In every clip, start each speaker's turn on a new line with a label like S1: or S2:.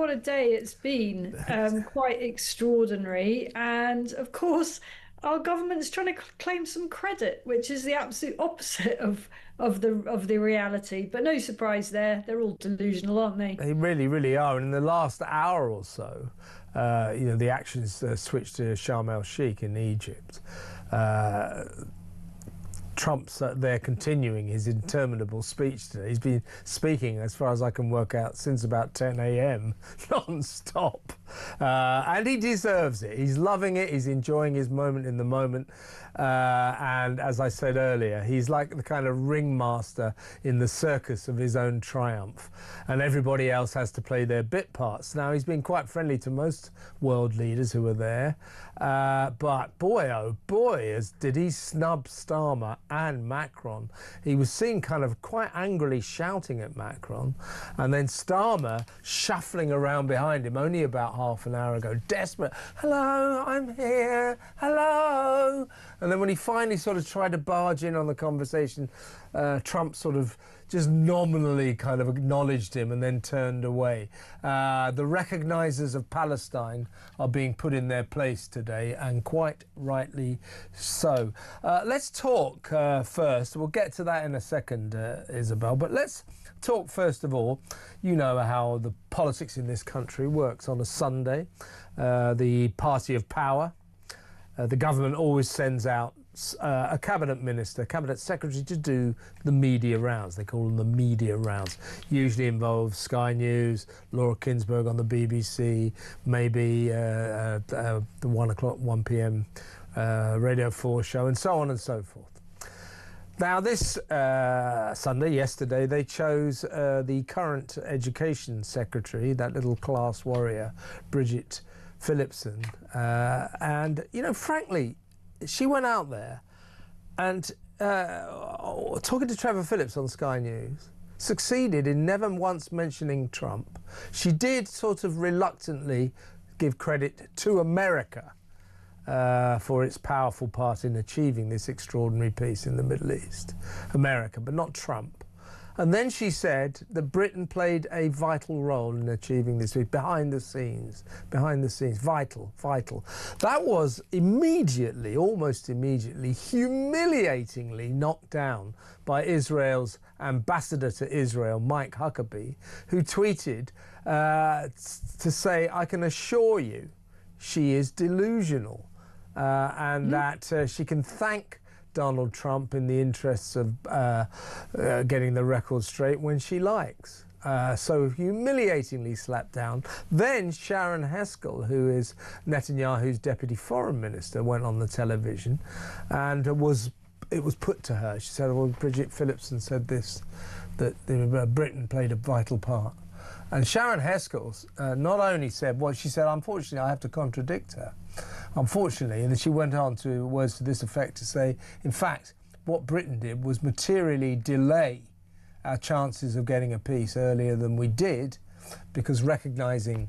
S1: what a day it's been. Quite extraordinary. And of course, our government's trying to claim some credit, which is the absolute opposite of the reality. But no surprise there. They're all delusional, aren't they?
S2: They really, really are. And in the last hour or so, the actions switched to Sharm el-Sheikh in Egypt. Trump's there continuing his interminable speech today. He's been speaking, as far as I can work out, since about 10 a.m. non-stop. And he deserves it. He's loving it. He's enjoying his moment in the moment. And as I said earlier, he's like the kind of ringmaster in the circus of his own triumph. And everybody else has to play their bit parts. Now, he's been quite friendly to most world leaders who were there. But boy, oh boy, did he snub Starmer and Macron. He was seen kind of quite angrily shouting at Macron, and then Starmer shuffling around behind him only about half an hour ago, desperate, hello, I'm here, hello. And then when he finally sort of tried to barge in on the conversation, Trump sort of just nominally kind of acknowledged him and then turned away. The recognisers of Palestine are being put in their place today, and quite rightly so. Let's talk first. We'll get to that in a second, Isabel, but let's talk first of all. You know how the politics in this country works. On a Sunday, the party of power, the government always sends out a cabinet minister, cabinet secretary to do the media rounds. They call them the media rounds. Usually involves Sky News, Laura Kinsberg on the BBC, maybe the 1 p.m. Radio 4 show, and so on and so forth. Now this Sunday, yesterday, they chose the current education secretary, that little class warrior, Bridget Phillipson, and, you know, frankly, she went out there and, talking to Trevor Phillips on Sky News, succeeded in never once mentioning Trump. She did sort of reluctantly give credit to America for its powerful part in achieving this extraordinary peace in the Middle East. America, but not Trump. And then she said that Britain played a vital role in achieving this behind the scenes, vital. That was immediately, almost immediately, humiliatingly knocked down by Israel's ambassador to Israel, Mike Huckabee, who tweeted to say, I can assure you she is delusional, and that she can thank Donald Trump in the interests of getting the record straight when she likes. So humiliatingly slapped down. Then Sharon Haskell, who is Netanyahu's deputy foreign minister, went on the television, and it was put to her. She said, well, Bridget Phillipson said this, that Britain played a vital part. And Sharon Haskell not only said, well, she said, unfortunately, I have to contradict her. Unfortunately, and then she went on to words to this effect to say, in fact, what Britain did was materially delay our chances of getting a peace earlier than we did, because recognising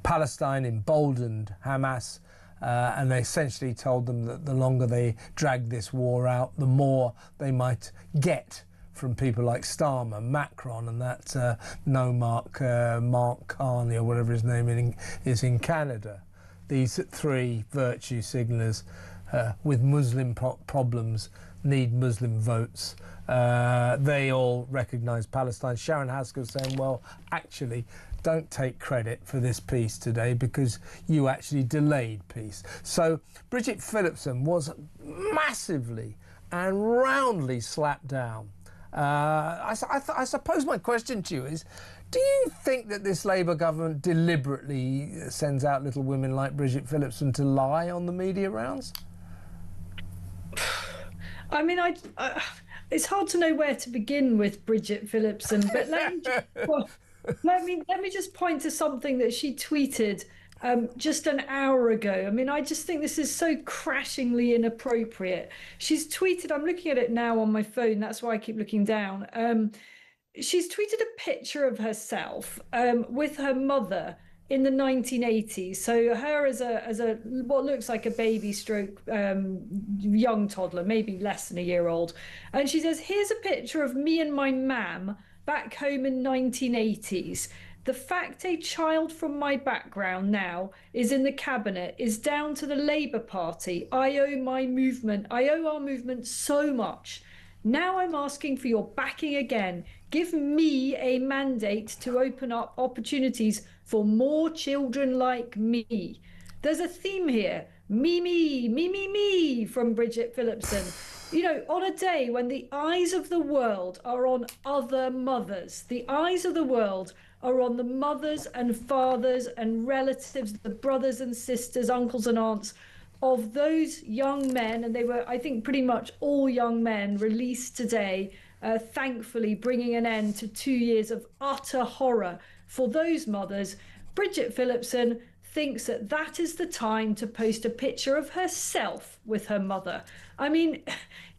S2: Palestine emboldened Hamas, and they essentially told them that the longer they dragged this war out, the more they might get from people like Starmer, Macron, and that Mark Carney, or whatever his name is in Canada. These three virtue signallers with Muslim problems need Muslim votes. They all recognise Palestine. Sharon Haskell saying, well, actually, don't take credit for this peace today because you actually delayed peace. So Bridget Phillipson was massively and roundly slapped down. I suppose my question to you is, do you think that this Labour government deliberately sends out little women like Bridget Phillipson to lie on the media rounds?
S1: I mean, it's hard to know where to begin with Bridget Phillipson, but let me just point to something that she tweeted just an hour ago. I mean, I just think this is so crashingly inappropriate. She's tweeted, I'm looking at it now on my phone, that's why I keep looking down. She's tweeted a picture of herself with her mother in the 1980s. So her as a what looks like a baby stroke young toddler, maybe less than a year old. And she says, here's a picture of me and my mam back home in 1980s. The fact a child from my background now is in the cabinet is down to the Labour Party. I owe our movement so much. Now I'm asking for your backing again. Give me a mandate to open up opportunities for more children like me. There's a theme here. Me, from Bridget Phillipson. You know, on a day when the eyes of the world are on other mothers, the eyes of the world are on the mothers and fathers and relatives, the brothers and sisters, uncles and aunts of those young men, and they were, I think, pretty much all young men released today, thankfully bringing an end to 2 years of utter horror for those mothers. Bridget Phillipson thinks that that is the time to post a picture of herself with her mother. I mean,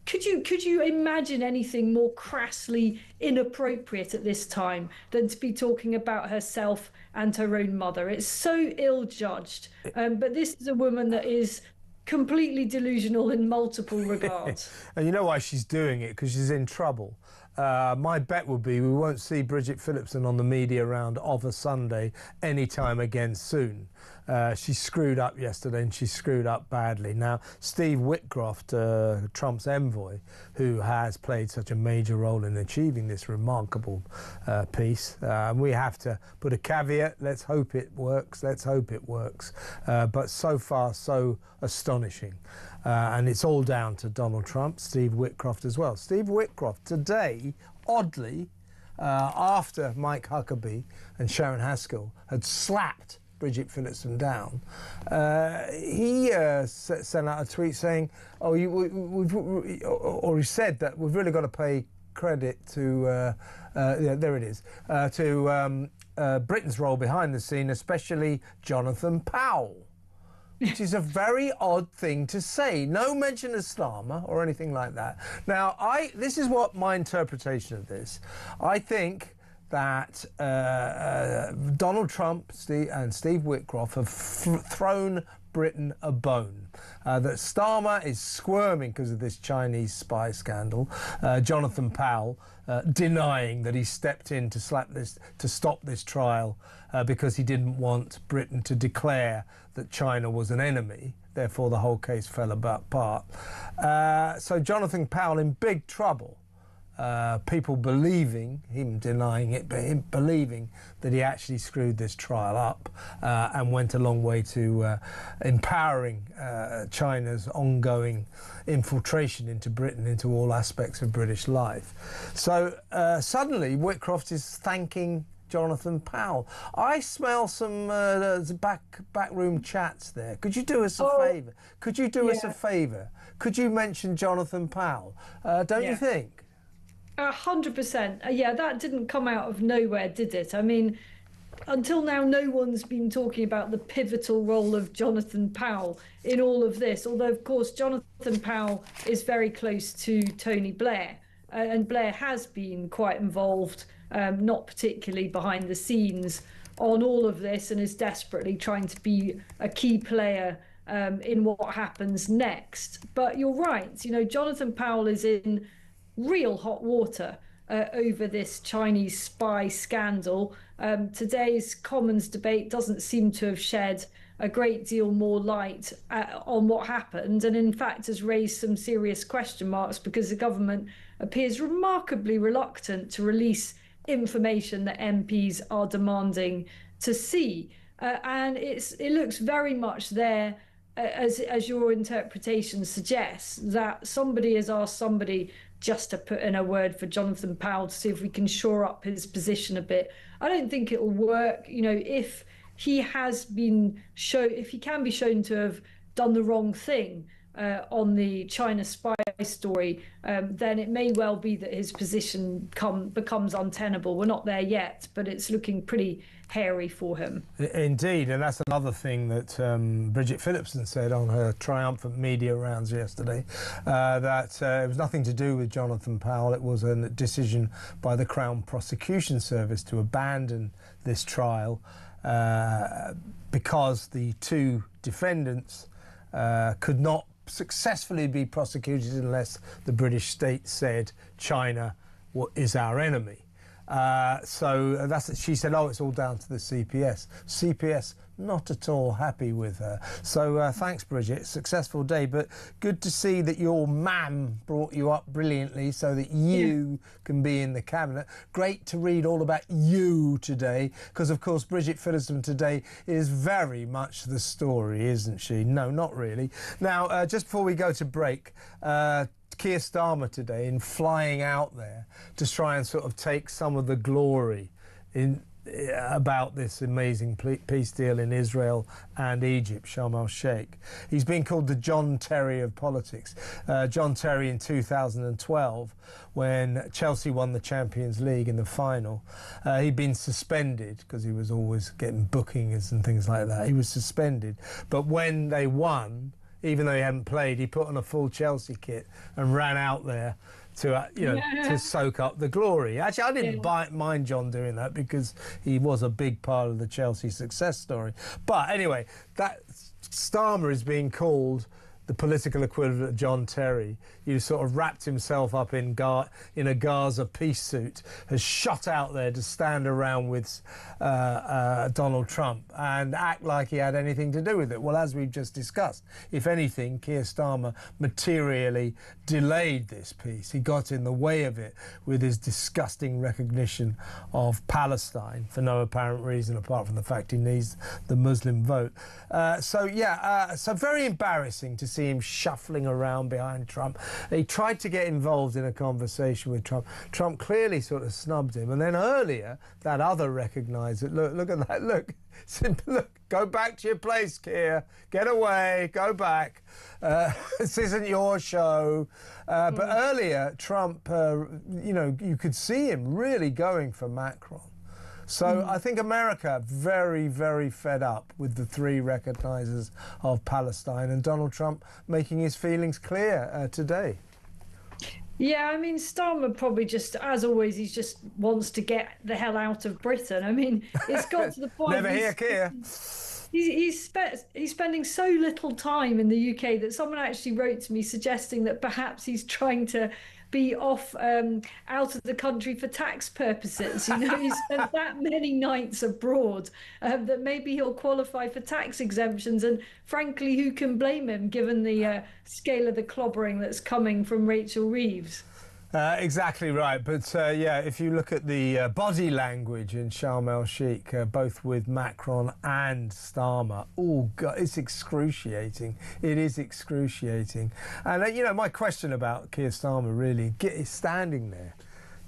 S1: could you imagine anything more crassly inappropriate at this time than to be talking about herself and her own mother? It's so ill-judged. But this is a woman that is completely delusional in multiple regards.
S2: And you know why she's doing it? Because she's in trouble. My bet would be we won't see Bridget Phillipson on the media round of a Sunday anytime again soon. She screwed up yesterday, and she screwed up badly. Now, Steve Whitcroft, Trump's envoy, who has played such a major role in achieving this remarkable peace, we have to put a caveat. Let's hope it works. Let's hope it works. But so far, so astonishing. And it's all down to Donald Trump, Steve Whitcroft as well. Steve Whitcroft today, oddly, after Mike Huckabee and Sharon Haskell had slapped Bridget Phillipson down, he sent out a tweet saying, "Oh, or he said that we've really got to pay credit to, yeah, there it is, to Britain's role behind the scene, especially Jonathan Powell." Which is a very odd thing to say. No mention of Starmer or anything like that. Now, this is what my interpretation of this. I think that Donald Trump and Steve Whitcroft have thrown Britain a bone. That Starmer is squirming because of this Chinese spy scandal. Jonathan Powell denying that he stepped in to stop this trial because he didn't want Britain to declare that China was an enemy. Therefore, the whole case fell apart. So Jonathan Powell in big trouble. People believing, him denying it, but him believing that he actually screwed this trial up and went a long way to empowering China's ongoing infiltration into Britain, into all aspects of British life. So suddenly Whitcroft is thanking Jonathan Powell. I smell some backroom chats there. Could you do us a favour? Could you do us a favour? Could you mention Jonathan Powell? Don't you think?
S1: 100%. Yeah, that didn't come out of nowhere, did it? I mean, until now, no one's been talking about the pivotal role of Jonathan Powell in all of this. Although, of course, Jonathan Powell is very close to Tony Blair, and Blair has been quite involved, not particularly behind the scenes, on all of this, and is desperately trying to be a key player in what happens next. But you're right, you know, Jonathan Powell is in real hot water over this Chinese spy scandal. Today's Commons debate doesn't seem to have shed a great deal more light on what happened, and in fact has raised some serious question marks because the government appears remarkably reluctant to release information that MPs are demanding to see. And it looks very much there, as your interpretation suggests, that somebody has asked somebody just to put in a word for Jonathan Powell to see if we can shore up his position a bit. I don't think it'll work. You know, if he has been if he can be shown to have done the wrong thing on the China spy story, then it may well be that his position becomes untenable. We're not there yet, but it's looking pretty hairy for him.
S2: Indeed, and that's another thing that Bridget Phillipson said on her triumphant media rounds yesterday, that it was nothing to do with Jonathan Powell. It was a decision by the Crown Prosecution Service to abandon this trial because the two defendants could not successfully be prosecuted unless the British state said China is our enemy. So she said, oh, it's all down to the CPS. CPS not at all happy with her. So thanks, Bridget. Successful day, but good to see that your mam brought you up brilliantly so that you can be in the cabinet. Great to read all about you today, because of course Bridget Phillipson today is very much the story, isn't she? No, not really. Now, just before we go to break, Keir Starmer today in flying out there to try and sort of take some of the glory about this amazing peace deal in Israel and Egypt, Sharm el-Sheikh. He's been called the John Terry of politics. John Terry in 2012, when Chelsea won the Champions League in the final, he'd been suspended because he was always getting bookings and things like that. He was suspended. But when they won, even though he hadn't played, he put on a full Chelsea kit and ran out there to to soak up the glory. Actually, I didn't mind John doing that because he was a big part of the Chelsea success story. But anyway, that Starmer is being called the political equivalent of John Terry. He sort of wrapped himself up in a Gaza peace suit, has shot out there to stand around with Donald Trump and act like he had anything to do with it. Well, as we've just discussed, if anything, Keir Starmer materially delayed this peace. He got in the way of it with his disgusting recognition of Palestine for no apparent reason apart from the fact he needs the Muslim vote. So very embarrassing to see him shuffling around behind Trump. He tried to get involved in a conversation with Trump. Trump clearly sort of snubbed him. And then earlier, that other recognised it. Look at that. Look, go back to your place, Keir. Get away. Go back. This isn't your show. But earlier, Trump, you could see him really going for Macron. So I think America very, very fed up with the three recognisers of Palestine, and Donald Trump making his feelings clear today.
S1: Yeah, I mean, Starmer probably just, as always, he just wants to get the hell out of Britain. I mean, it's got to the point...
S2: Never hear, Keir.
S1: He's spending so little time in the UK that someone actually wrote to me suggesting that perhaps he's trying to be off out of the country for tax purposes. He's spent that many nights abroad that maybe he'll qualify for tax exemptions. And frankly, who can blame him given the scale of the clobbering that's coming from Rachel Reeves?
S2: Exactly right. But if you look at the body language in Sharm el-Sheikh, both with Macron and Starmer, oh God, it's excruciating. It is excruciating. And, my question about Keir Starmer really is standing there.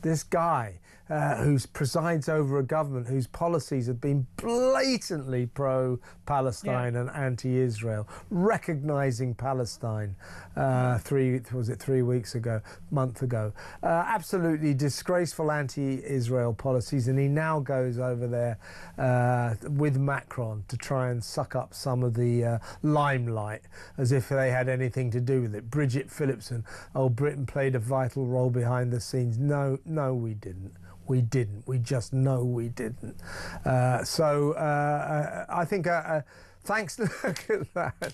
S2: This guy who presides over a government whose policies have been blatantly pro-Palestine and anti-Israel, recognising Palestine 3 weeks ago, month ago. Absolutely disgraceful anti-Israel policies, and he now goes over there with Macron to try and suck up some of the limelight as if they had anything to do with it. Bridget Phillipson, Britain played a vital role behind the scenes. No, we didn't. We didn't. We just know we didn't. I think thanks. Look at that.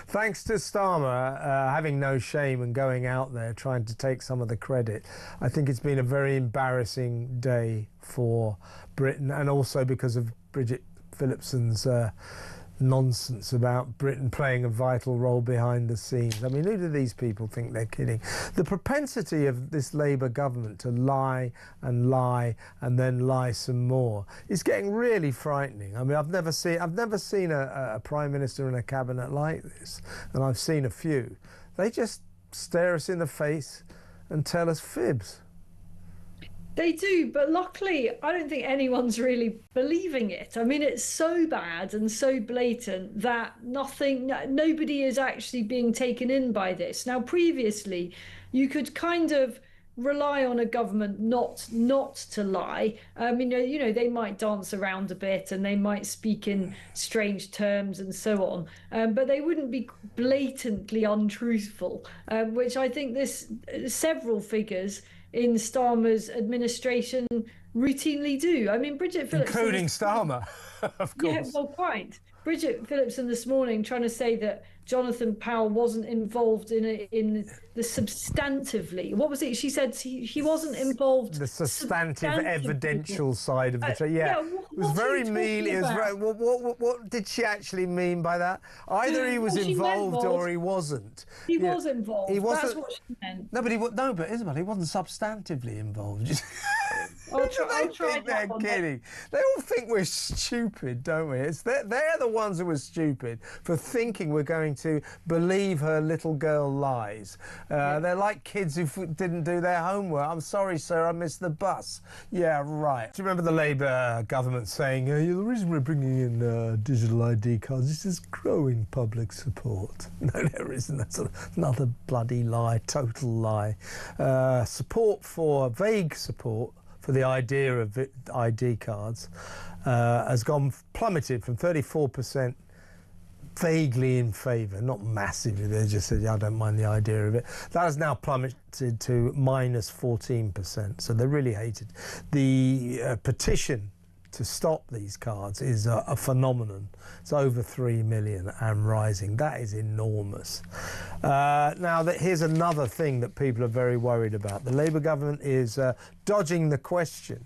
S2: Thanks to Starmer having no shame and going out there trying to take some of the credit. I think it's been a very embarrassing day for Britain, and also because of Bridget Phillipson's nonsense about Britain playing a vital role behind the scenes. I mean, who do these people think they're kidding? The propensity of this Labour government to lie and then lie some more is getting really frightening. I mean, I've never seen a Prime Minister in a cabinet like this, and I've seen a few. They just stare us in the face and tell us fibs.
S1: They do, but luckily, I don't think anyone's really believing it. I mean, it's so bad and so blatant that nobody is actually being taken in by this. Now, previously, you could kind of rely on a government not to lie. They might dance around a bit and they might speak in strange terms and so on, but they wouldn't be blatantly untruthful, which I think several figures in Starmer's administration routinely do. I mean, Bridget Phillips...
S2: Including Starmer, of course.
S1: Yeah, well, quite. Bridget Phillipson this morning trying to say that Jonathan Powell wasn't involved in the substantively. What was it? She said he wasn't involved.
S2: The substantive evidential side of the it was very mean. It was very, what did she actually mean by that? Either he was involved or he wasn't.
S1: He was involved.
S2: He wasn't.
S1: That's what she meant.
S2: No, but Isabel, he wasn't substantively involved.
S1: I'll try
S2: they're kidding. They all think we're stupid, don't we? They're the ones who are stupid for thinking we're going to believe her little girl lies. They're like kids who didn't do their homework. I'm sorry, sir, I missed the bus. Yeah, right. Do you remember the Labour government saying, the reason we're bringing in digital ID cards is there's growing public support? No, there isn't. That's another bloody lie, total lie. Vague support for the idea of ID cards has plummeted from 34% vaguely in favour, not massively. They just said, I don't mind the idea of it. That has now plummeted to minus 14%. So they really hated. The petition to stop these cards is a phenomenon. It's over 3 million and rising. That is enormous. Now, here's another thing that people are very worried about. The Labour government is dodging the question.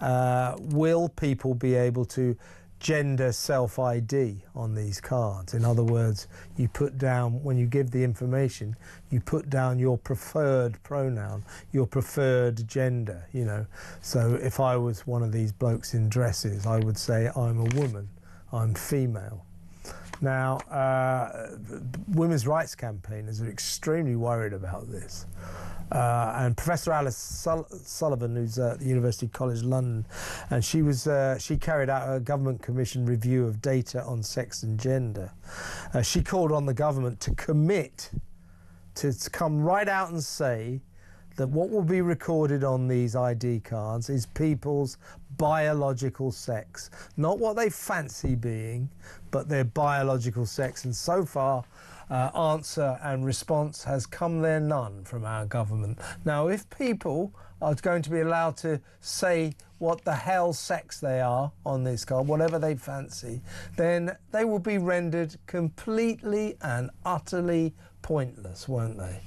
S2: Will people be able to gender self-ID on these cards? In other words, you put down, when you give the information, you put down your preferred pronoun, your preferred gender, So if I was one of these blokes in dresses, I would say I'm a woman, I'm female. Now, women's rights campaigners are extremely worried about this. And Professor Alice Sullivan, who's at the University College London, and she carried out a government commission review of data on sex and gender. She called on the government to commit to come right out and say that what will be recorded on these ID cards is people's biological sex, not what they fancy being, but their biological sex. And so far, answer and response has come there none from our government. Now, if people are going to be allowed to say what the hell sex they are on this card, whatever they fancy, then they will be rendered completely and utterly pointless, won't they?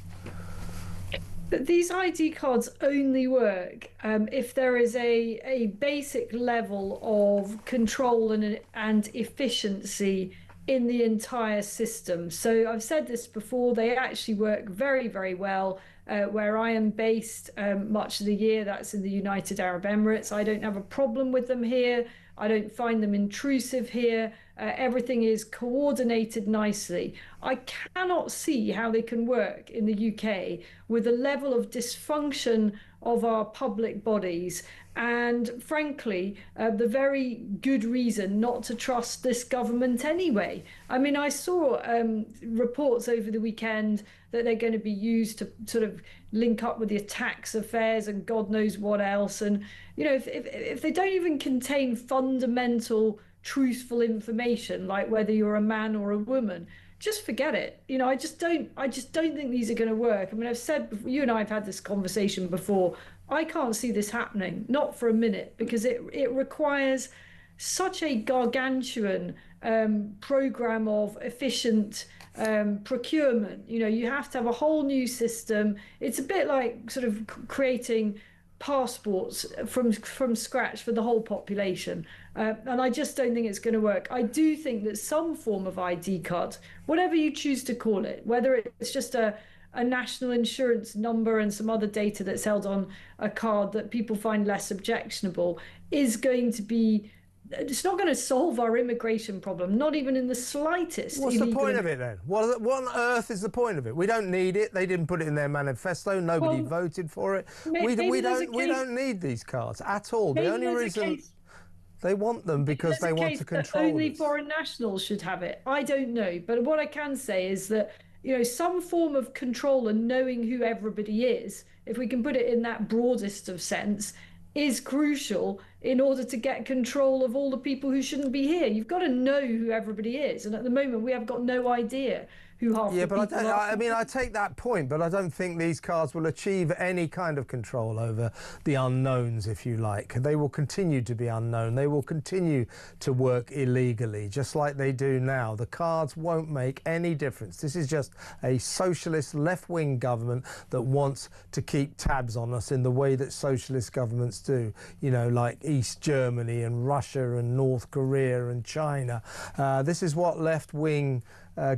S1: But these ID cards only work if there is a basic level of control and efficiency in the entire system. So I've said this before, they actually work very, very well. Where I am based much of the year, that's in the United Arab Emirates. I don't have a problem with them here. I don't find them intrusive here. Everything is coordinated nicely. I cannot see how they can work in the UK with the level of dysfunction of our public bodies and, frankly, the very good reason not to trust this government anyway. I mean, I saw reports over the weekend that they're going to be used to sort of link up with the tax affairs and God knows what else. And, if they don't even contain fundamental truthful information, like whether you're a man or a woman, just forget it. I just don't think these are going to work. I mean, I've said, you and I have had this conversation before, I can't see this happening, not for a minute, because it requires such a gargantuan program of efficient procurement. You have to have a whole new system. It's a bit like sort of creating passports from scratch for the whole population, and I just don't think it's going to work. I do think that some form of ID card, whatever you choose to call it, whether it's just a national insurance number and some other data that's held on a card that people find less objectionable, is going to be, it's not going to solve our immigration problem, not even in the slightest.
S2: What's the point of it then? What on earth is the point of it? We don't need it. They didn't put it in their manifesto. Nobody voted for it. We don't need these cards at all. The only reason they want them because they want to control
S1: only foreign nationals should have it. I don't know, but what I can say is that some form of control and knowing who everybody is, if we can put it in that broadest of sense, is crucial in order to get control of all the people who shouldn't be here. You've got to know who everybody is. And at the moment, we have got no idea. who half
S2: Yeah,
S1: the
S2: but
S1: people
S2: I mean, I take that point, but I don't think these cards will achieve any kind of control over the unknowns, if you like. They will continue to be unknown. They will continue to work illegally, just like they do now. The cards won't make any difference. This is just a socialist left-wing government that wants to keep tabs on us in the way that socialist governments do, you know, like East Germany and Russia and North Korea and China. This is what left-wing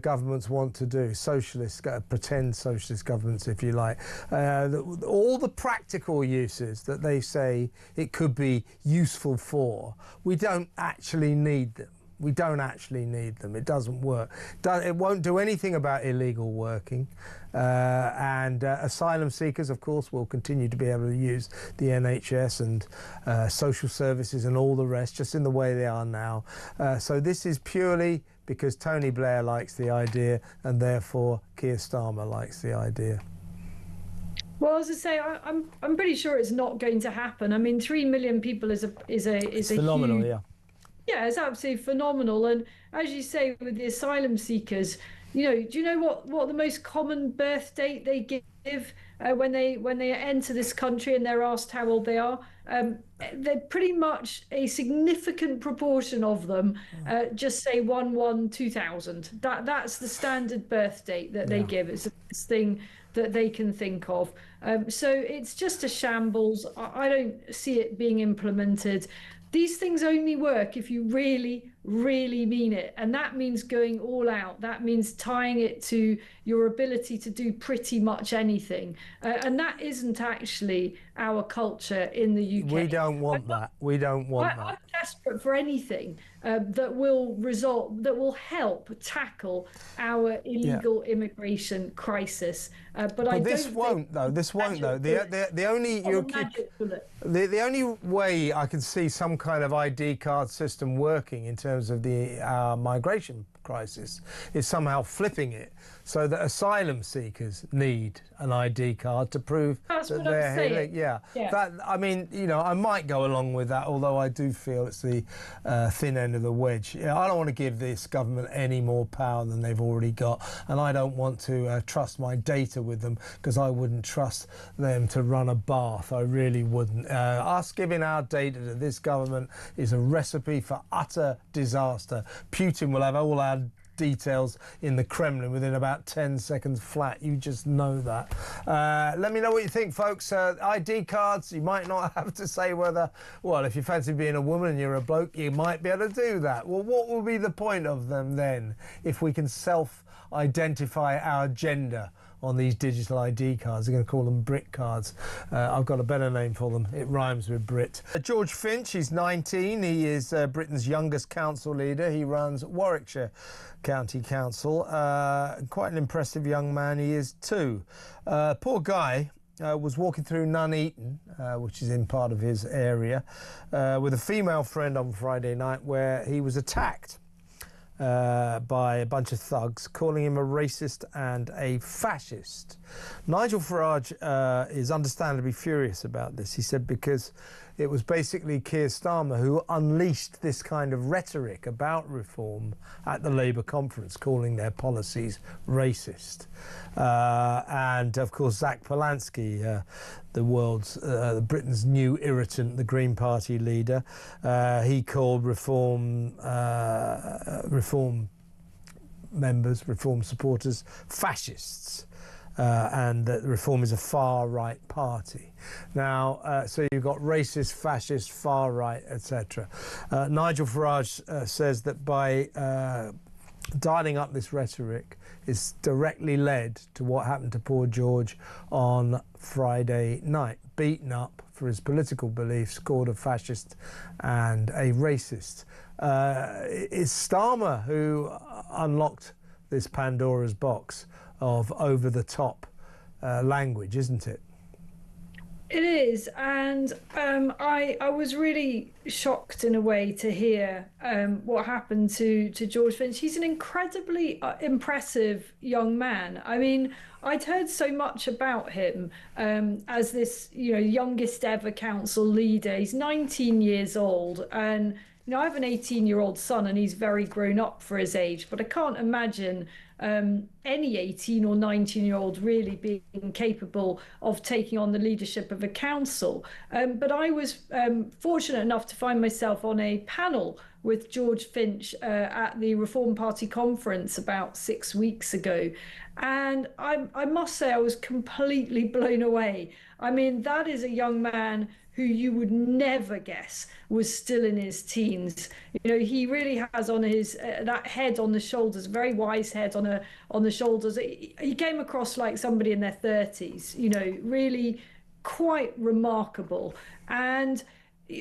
S2: governments want to do, socialist, pretend socialist governments, if you like. All the practical uses that they say it could be useful for, we don't actually need them. We don't actually need them. It doesn't work. It won't do anything about illegal working. And asylum seekers, of course, will continue to be able to use the NHS and social services and all the rest, just in the way they are now. So this is purely because Tony Blair likes the idea, and therefore Keir Starmer likes the idea.
S1: Well, as I say, I'm pretty sure it's not going to happen. I mean, 3 million people is a
S2: phenomenal,
S1: huge,
S2: yeah.
S1: Yeah, it's absolutely phenomenal. And as you say, with the asylum seekers, you know, do you know what the most common birth date they give when they enter this country and they're asked how old they are? They're pretty much a significant proportion of them just say 1/1/2000. That's the standard birth date that they give. It's the best thing that they can think of. So it's just a shambles. I don't see it being implemented. These things only work if you really, really mean it. And that means going all out. That means tying it to your ability to do pretty much anything. And that isn't actually our culture in the UK.
S2: We don't want that. We don't want that.
S1: I'm desperate for anything that will help tackle our illegal immigration crisis. But
S2: this won't, though. This won't, though. The only way I can see some kind of ID card system working in terms of the migration crisis is somehow flipping it so that asylum seekers need an ID card to prove that they're here. Yeah. That, I mean, you know, I might go along with that, although I do feel it's the thin end of the wedge. You know, I don't want to give this government any more power than they've already got, and I don't want to trust my data with them, because I wouldn't trust them to run a bath. I really wouldn't. Us giving our data to this government is a recipe for utter disaster. Putin will have all our details in the Kremlin within about 10 seconds flat. You just know that. Let me know what you think, folks. ID cards, you might not have to say whether, well, if you fancy being a woman and you're a bloke, you might be able to do that. Well, what will be the point of them then if we can self-identify our gender on these digital ID cards? They're going to call them Brit cards. I've got a better name for them. It rhymes with Brit. George Finch, he's 19. He is Britain's youngest council leader. He runs Warwickshire County Council. Quite an impressive young man he is too. Poor guy was walking through Nuneaton, which is in part of his area, with a female friend on Friday night, where he was attacked by a bunch of thugs, calling him a racist and a fascist. Nigel Farage is understandably furious about this. He said because it was basically Keir Starmer who unleashed this kind of rhetoric about reform at the Labour conference, calling their policies racist. And of course, Zack Polanski, Britain's new irritant, the Green Party leader, he called reform members, reform supporters, fascists. And that Reform is a far-right party. Now, so you've got racist, fascist, far-right, etc. Nigel Farage says that by dialing up this rhetoric is directly led to what happened to poor George on Friday night. Beaten up for his political beliefs, called a fascist and a racist. It's Starmer who unlocked this Pandora's box of over-the-top language, isn't it?
S1: It is, and I was really shocked in a way to hear what happened to George Finch. He's an incredibly impressive young man. I mean, I'd heard so much about him as this, you know, youngest ever council leader. He's 19 years old, and you know, I have an 18-year-old son, and he's very grown up for his age. But I can't imagine any 18 or 19-year-old really being capable of taking on the leadership of a council. But I was fortunate enough to find myself on a panel with George Finch at the Reform Party conference about 6 weeks ago. And I must say, I was completely blown away. I mean, that is a young man who you would never guess was still in his teens. You know, he really has on his that head on the shoulders, very wise head on the shoulders. He came across like somebody in their 30s. You know, really quite remarkable. And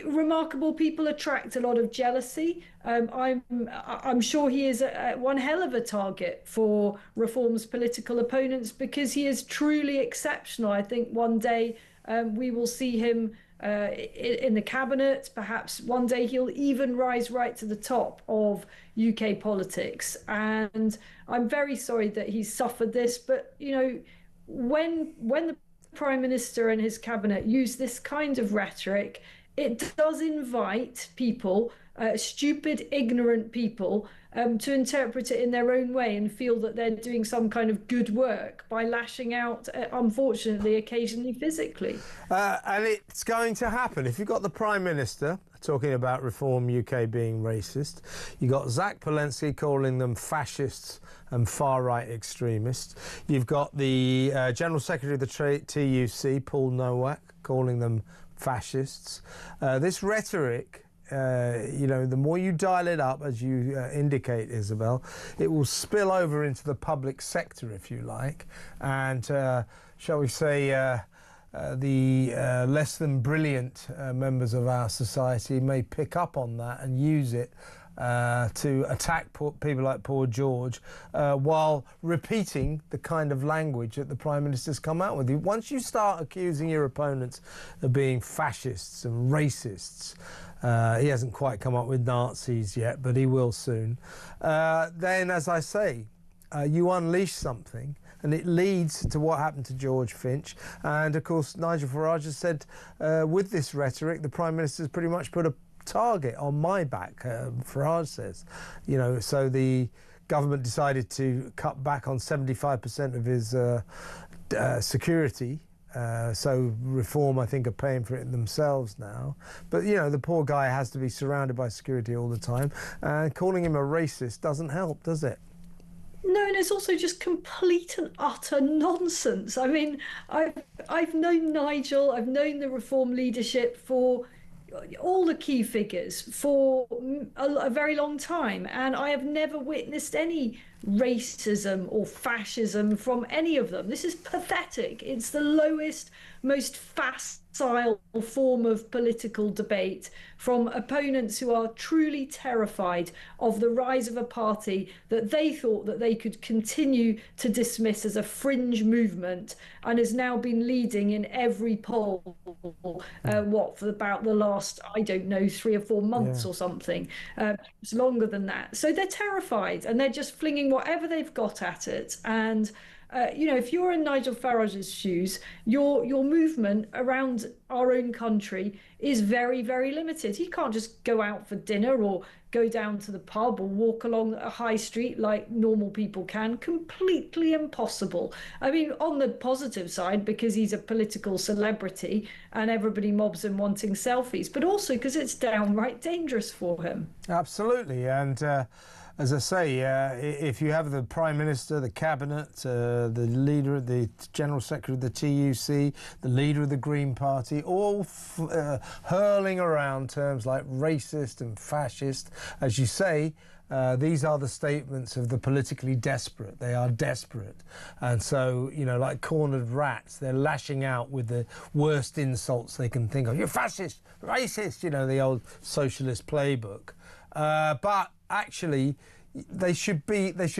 S1: remarkable people attract a lot of jealousy. I'm sure he is one hell of a target for Reform's political opponents because he is truly exceptional. I think one day we will see him in the cabinet. Perhaps one day he'll even rise right to the top of UK politics. And I'm very sorry that he's suffered this. But, you know, when the Prime Minister and his cabinet use this kind of rhetoric, it does invite people, stupid, ignorant people, to interpret it in their own way and feel that they're doing some kind of good work by lashing out, unfortunately, occasionally physically.
S2: And it's going to happen. If you've got the Prime Minister talking about Reform UK being racist, you've got Zack Polanski calling them fascists and far-right extremists. You've got the General Secretary of the TUC, Paul Nowak, calling them fascists. This rhetoric, you know, the more you dial it up, as you indicate, Isabel, it will spill over into the public sector, if you like, and shall we say the less than brilliant members of our society may pick up on that and use it to attack people like poor George, while repeating the kind of language that the Prime Minister's come out with. Once you start accusing your opponents of being fascists and racists, he hasn't quite come up with Nazis yet, but he will soon, then, as I say, you unleash something, and it leads to what happened to George Finch. And, of course, Nigel Farage has said, with this rhetoric, the Prime Minister's pretty much put a target on my back, Farage says. You know, so the government decided to cut back on 75% of his security. So Reform, I think, are paying for it themselves now. But, you know, the poor guy has to be surrounded by security all the time. And calling him a racist doesn't help, does it?
S1: No, and it's also just complete and utter nonsense. I mean, I've known Nigel, I've known the Reform leadership for all the key figures for a very long time, and I have never witnessed any racism or fascism from any of them. This is pathetic. It's the lowest, most facile form of political debate from opponents who are truly terrified of the rise of a party that they thought that they could continue to dismiss as a fringe movement and has now been leading in every poll, for about the last, I don't know, 3 or 4 months or something. It's longer than that. So they're terrified and they're just flinging whatever they've got at it. And you know, if you're in Nigel Farage's shoes, your movement around our own country is very, very limited. He can't just go out for dinner or go down to the pub or walk along a high street like normal people can. Completely impossible. I mean, on the positive side, because he's a political celebrity and everybody mobs him wanting selfies, but also because it's downright dangerous for him.
S2: Absolutely. And as I say, if you have the Prime Minister, the Cabinet, the leader, the General Secretary of the TUC, the leader of the Green Party, all hurling around terms like racist and fascist, as you say, these are the statements of the politically desperate. They are desperate. And so, you know, like cornered rats, they're lashing out with the worst insults they can think of. You're fascist, racist, you know, the old socialist playbook. But actually, they should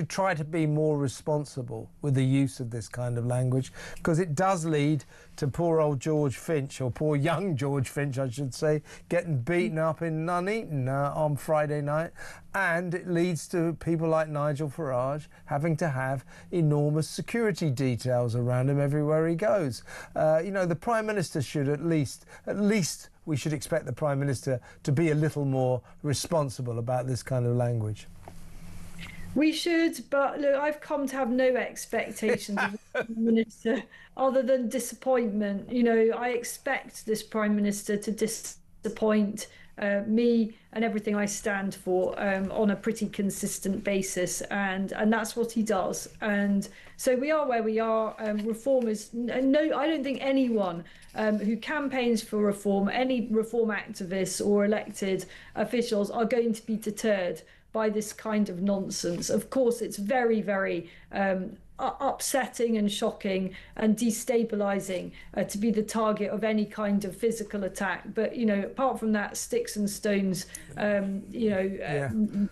S2: try to be more responsible with the use of this kind of language, because it does lead to poor old George Finch, or poor young George Finch, I should say, getting beaten up in Nuneaton on Friday night. And it leads to people like Nigel Farage having to have enormous security details around him everywhere he goes. You know, the Prime Minister should at least we should expect the Prime Minister to be a little more responsible about this kind of language.
S1: We should, but look, I've come to have no expectations of the Prime Minister other than disappointment. You know, I expect this Prime Minister to disappoint me and everything I stand for on a pretty consistent basis, and that's what he does. And so we are where we are. Reform is no. I don't think anyone who campaigns for reform, any reform activists or elected officials, are going to be deterred by this kind of nonsense. Of course, it's very, very upsetting and shocking and destabilizing to be the target of any kind of physical attack. But, you know, apart from that, sticks and stones, you know...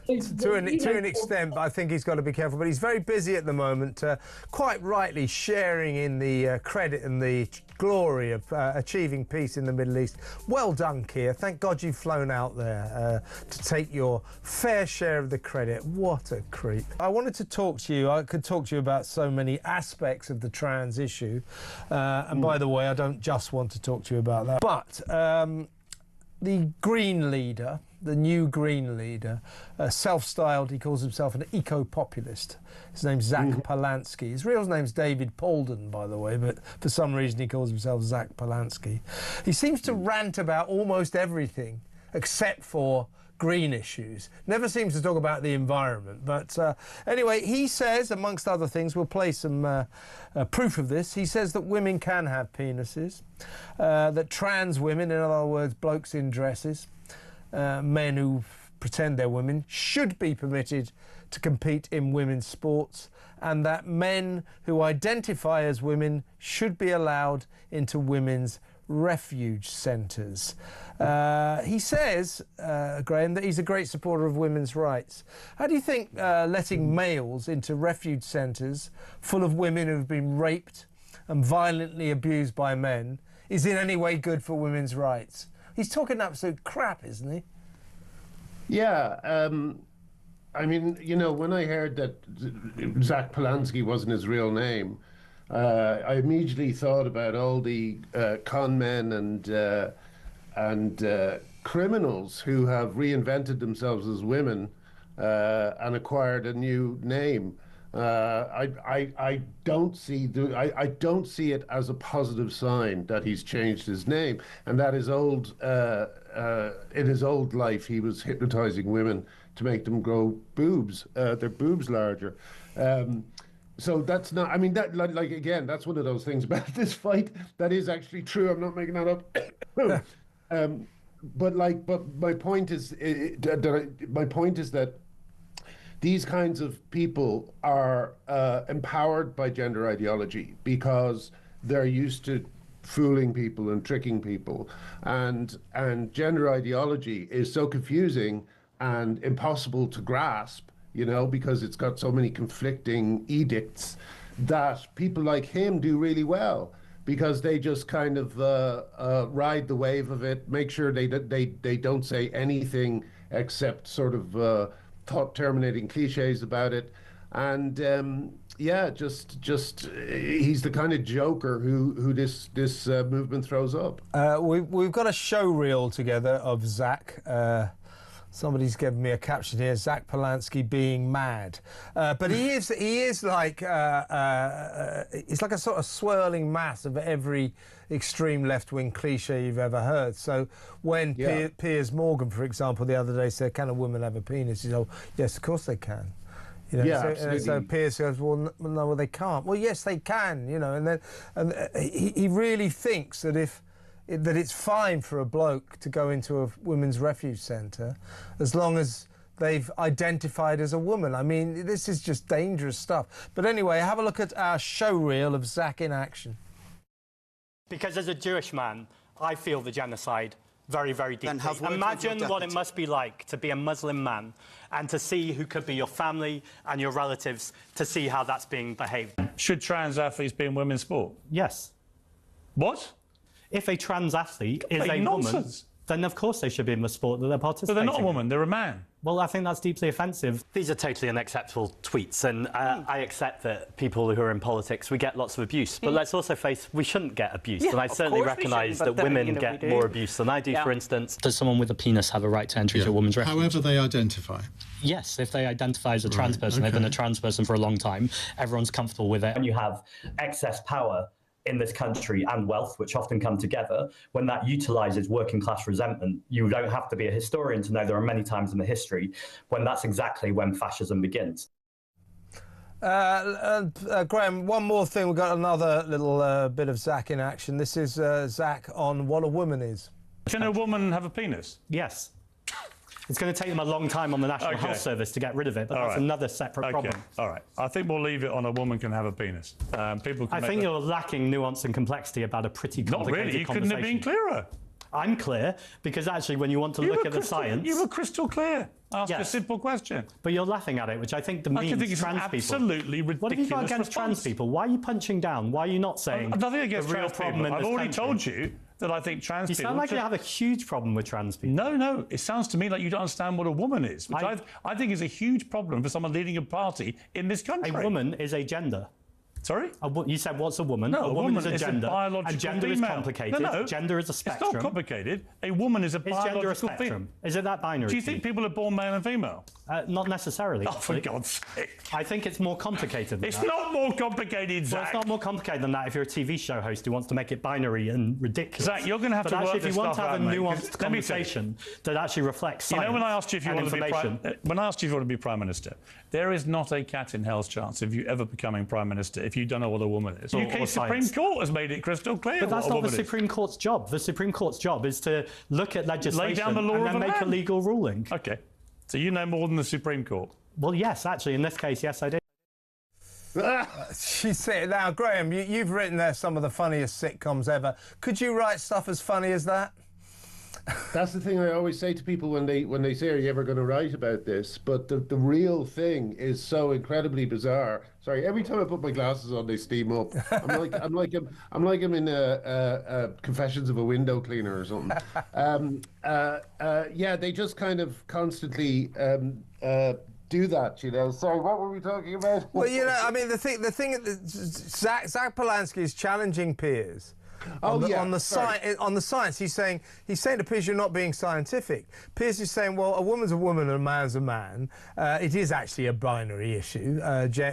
S2: to an extent, but I think he's got to be careful. But he's very busy at the moment, quite rightly sharing in the credit and the glory of achieving peace in the Middle East. Well done, Keir. Thank God you've flown out there to take your fair share of the credit. What a creep. I wanted to talk to you. I could talk to you about so many aspects of the trans issue. And by the way, I don't just want to talk to you about that. But the Green leader, the new Green leader, self-styled, he calls himself an eco-populist. His name's Zack Polanski. His real name's David Polden, by the way, but for some reason he calls himself Zack Polanski. He seems to rant about almost everything except for green issues. Never seems to talk about the environment. But anyway, he says, amongst other things, we'll play some proof of this. He says that women can have penises, that trans women, in other words, blokes in dresses, men who pretend they're women, should be permitted to compete in women's sports, and that men who identify as women should be allowed into women's refuge centres. He says, Graham, that he's a great supporter of women's rights. How do you think letting males into refuge centres full of women who've been raped and violently abused by men is in any way good for women's rights? He's talking absolute crap, isn't he?
S3: Yeah, I mean, you know, when I heard that Zack Polanski wasn't his real name, I immediately thought about all the con men and criminals who have reinvented themselves as women and acquired a new name. I don't see it as a positive sign that he's changed his name, and that his old in his old life he was hypnotizing women to make them grow boobs, their boobs larger. So that's not, I mean, that like again, that's one of those things about this fight that is actually true. I'm not making that up. But my point is that these kinds of people are empowered by gender ideology because they're used to fooling people and tricking people, and gender ideology is so confusing and impossible to grasp, you know, because it's got so many conflicting edicts, that people like him do really well, because they just kind of ride the wave of it, make sure they don't say anything except sort of thought-terminating cliches about it, and yeah, just he's the kind of joker who this movement throws up.
S2: We've got a show reel together of Zack. Somebody's given me a caption here: Zack Polanski being mad, but he is like it's like a sort of swirling mass of every extreme left-wing cliche you've ever heard. So when Piers Morgan, for example, the other day said, "Can a woman have a penis?" He said, "Oh, yes, of course they can." You know,
S3: yeah,
S2: so Piers goes, well, no, they can't. Well, yes, they can. You know, and he really thinks that that it's fine for a bloke to go into a women's refuge centre as long as they've identified as a woman. I mean, this is just dangerous stuff. But anyway, have a look at our show reel of Zack in action.
S4: Because as a Jewish man, I feel the genocide very, very deeply. Imagine what it must be like to be a Muslim man and to see who could be your family and your relatives, to see how that's being behaved.
S5: Should trans athletes be in women's sport?
S4: Yes.
S5: What?
S4: If a trans athlete is a woman... then of course they should be in the sport that they're participating
S5: But they're not a woman,
S4: in.
S5: they're a man.
S4: Well, I think that's deeply offensive. These are totally unacceptable tweets, and I accept that people who are in politics, we get lots of abuse, but let's also face we shouldn't get abuse, and I certainly recognise that women get more abuse than I do, for instance. Does someone with a penis have a right to entry to a woman's refuge?
S6: However they identify.
S4: Yes, if they identify as a trans person, they've been a trans person for a long time, everyone's comfortable with it. When you have excess power in this country and wealth, which often come together, when that utilises working class resentment, you don't have to be a historian to know there are many times in the history when that's exactly when fascism begins.
S2: Graham, one more thing. We've got another little bit of Zack in action. This is Zack on what a woman is.
S5: Can a woman have a penis?
S4: Yes. It's going to take them a long time on the National Health Service to get rid of it, but that's another separate problem.
S5: All right. I think we'll leave it on a woman can have a penis. People can
S4: I think you're lacking nuance and complexity about a pretty complicated
S5: Not really. You
S4: conversation.
S5: couldn't have been clearer.
S4: I'm clear, because actually when you want to look at the science...
S5: You were crystal clear. Ask a simple question.
S4: But you're laughing at it, which I think demeans
S5: I think it's
S4: trans people.
S5: Absolutely ridiculous.
S4: What have you got against trans people? Why are you punching down? Why are you not saying
S5: nothing against
S4: the real
S5: trans
S4: problem
S5: people.
S4: in
S5: I've
S4: this
S5: already
S4: country?
S5: told you that I think trans people...
S4: You sound like you have a huge problem with trans people.
S5: No. It sounds to me like you don't understand what a woman is, which I think is a huge problem for someone leading a party in this country.
S4: A woman is a gender.
S5: Sorry?
S4: You said, what's a woman?
S5: No,
S4: a woman is a gender.
S5: biological
S4: and gender
S5: female.
S4: is complicated.
S5: No.
S4: Gender is a spectrum.
S5: It's not complicated. A woman is a biological
S4: gender a spectrum? Is it that binary?
S5: Do you think people are born male and female?
S4: Not necessarily.
S5: Oh, for God's sake.
S4: I think it's more complicated than
S5: It's
S4: that.
S5: not more complicated, Zack.
S4: Well, it's not more complicated than that if you're a TV show host who wants to make it binary and ridiculous.
S5: Zack, you're going to have to work
S4: this
S5: this
S4: stuff out,
S5: stuff out,
S4: if you want to have a
S5: mate,
S4: nuanced conversation that actually reflects science,
S5: you know, when I asked you if you want to
S4: be
S5: when I asked you if you want to be Prime Minister, there is not a cat in hell's chance of you ever becoming Prime Minister if you don't know what a woman is. The UK Supreme Court has made it crystal clear.
S4: But that's
S5: what
S4: not the
S5: is.
S4: Supreme Court's job. The Supreme Court's job is to look at legislation
S5: Lay down the law
S4: and
S5: of
S4: then
S5: the
S4: make a
S5: land.
S4: legal ruling.
S5: OK. So you know more than the Supreme Court?
S4: Well, yes, actually, in this case, yes, I do.
S2: She said, now, Graham, you've written there some of the funniest sitcoms ever. Could you write stuff as funny as that?
S3: That's the thing I always say to people when they say, "Are you ever going to write about this?" But the real thing is so incredibly bizarre. Sorry, every time I put my glasses on, they steam up. I'm like I'm in a Confessions of a Window Cleaner or something. Yeah, they just kind of constantly do that, you know. Sorry, what were we talking about?
S2: Well, you know, I mean, the thing, Zack Polanski is challenging Piers. On the science, he's saying to Piers, you're not being scientific. Piers is saying, well, a woman's a woman and a man's a man. It is actually a binary issue.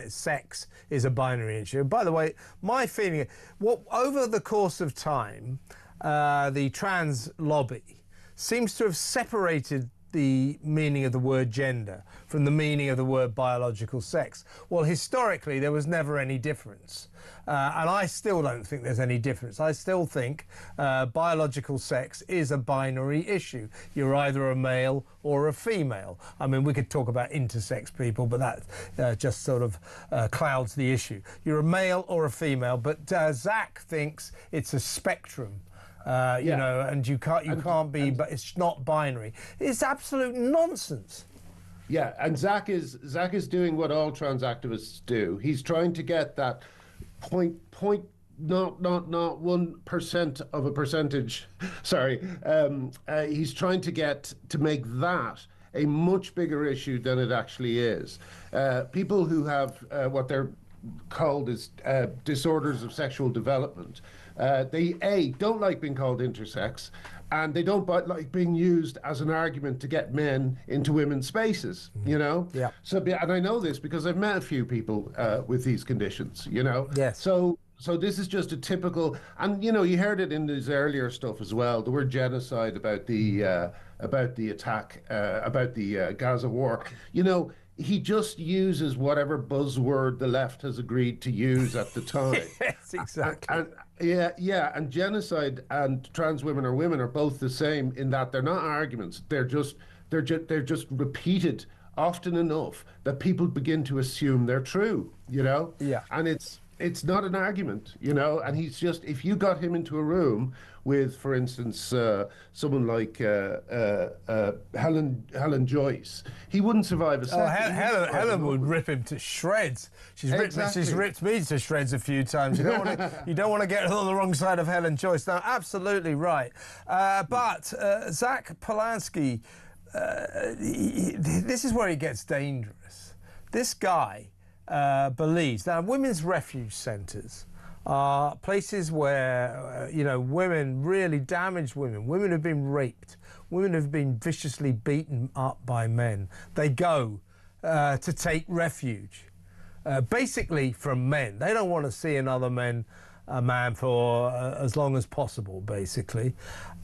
S2: Sex is a binary issue. By the way, my feeling, over the course of time, the trans lobby seems to have separated the meaning of the word gender from the meaning of the word biological sex. Well, historically, there was never any difference. And I still don't think there's any difference. I still think biological sex is a binary issue. You're either a male or a female. I mean, we could talk about intersex people, but that just sort of clouds the issue. You're a male or a female, but Zack thinks it's a spectrum. You know, and you can't be, but it's not binary. It's absolute nonsense.
S3: Yeah, and Zack is doing what all trans activists do. He's trying to get that not 1% of a percentage. Sorry, he's trying to make that a much bigger issue than it actually is. People who have what they're called as disorders of sexual development. They don't like being called intersex, and they don't like being used as an argument to get men into women's spaces, you know?
S2: Yeah.
S3: So, and I know this because I've met a few people with these conditions, you know?
S2: Yes.
S3: So this is just a typical, and you know, you heard it in his earlier stuff as well, the word genocide about the attack, about the Gaza war. You know, he just uses whatever buzzword the left has agreed to use at the time.
S2: Yes, exactly.
S3: And genocide and trans women or women are both the same in that they're not arguments. They're just repeated often enough that people begin to assume they're true, you know?
S2: Yeah.
S3: And it's it's not an argument, you know, and he's just, if you got him into a room with, for instance, someone like Helen Joyce, he wouldn't survive a second.
S2: Helen would rip him to shreds. She's ripped me to shreds a few times. You don't want to get on the wrong side of Helen Joyce. No, absolutely right. But Zack Polanski, this is where it gets dangerous. This guy believes now women's refuge centres are places where women, really damaged women who've been raped, women who've been viciously beaten up by men, they go to take refuge basically from men. They don't want to see another man for as long as possible, basically.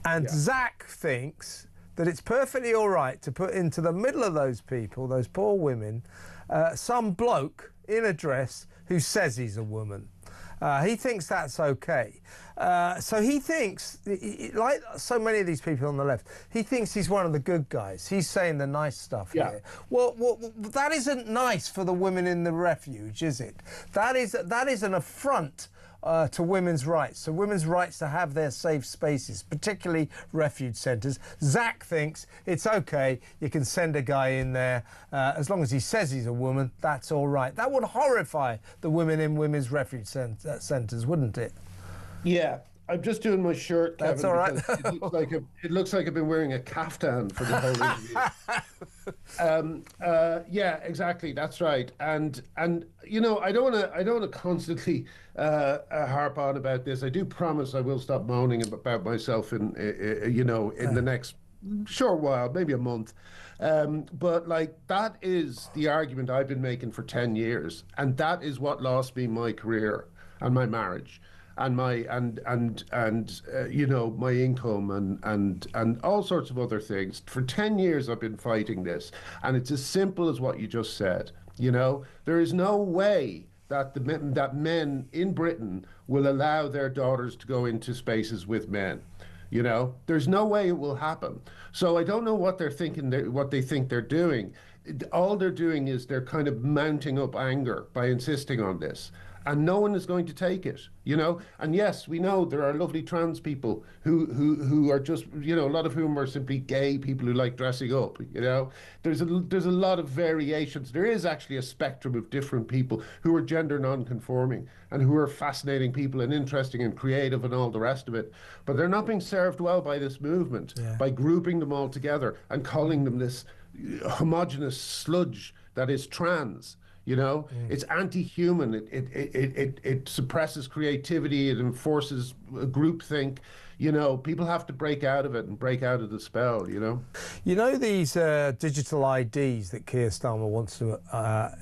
S2: And Zack thinks that it's perfectly all right to put into the middle of those people, those poor women, some bloke in a dress who says he's a woman. He thinks that's okay. So he thinks, like so many of these people on the left, he thinks he's one of the good guys. He's saying the nice stuff here. Well, that isn't nice for the women in the refuge, is it? That is an affront to women's rights, so women's rights to have their safe spaces, particularly refuge centres. Zack thinks it's okay, you can send a guy in there as long as he says he's a woman, that's all right. That would horrify the women in women's refuge centres, wouldn't it?
S3: Yeah. I'm just doing my shirt, Kevin.
S2: That's all right.
S3: It looks like I've been wearing a kaftan for the whole interview. Yeah, exactly. That's right. And you know, I don't want to constantly harp on about this. I do promise I will stop moaning about myself in the next short while, maybe a month. But like, that is the argument I've been making for 10 years, and that is what lost me my career and my marriage. And my my income and all sorts of other things. For 10 years I've been fighting this, and it's as simple as what you just said. You know, there is no way that that men in Britain will allow their daughters to go into spaces with men. You know, there's no way it will happen. So I don't know what they're thinking, what they think they're doing. All they're doing is they're kind of mounting up anger by insisting on this. And no one is going to take it, you know. And yes, we know there are lovely trans people who are just, you know, a lot of whom are simply gay people who like dressing up, you know. There's a lot of variations. There is actually a spectrum of different people who are gender non-conforming and who are fascinating people and interesting and creative and all the rest of it. But they're not being served well by this movement, by grouping them all together and calling them this homogenous sludge that is trans. You know, it's anti-human. It suppresses creativity. It enforces groupthink. You know, people have to break out of it and break out of the spell, you know. You
S2: know these digital IDs that Keir Starmer wants to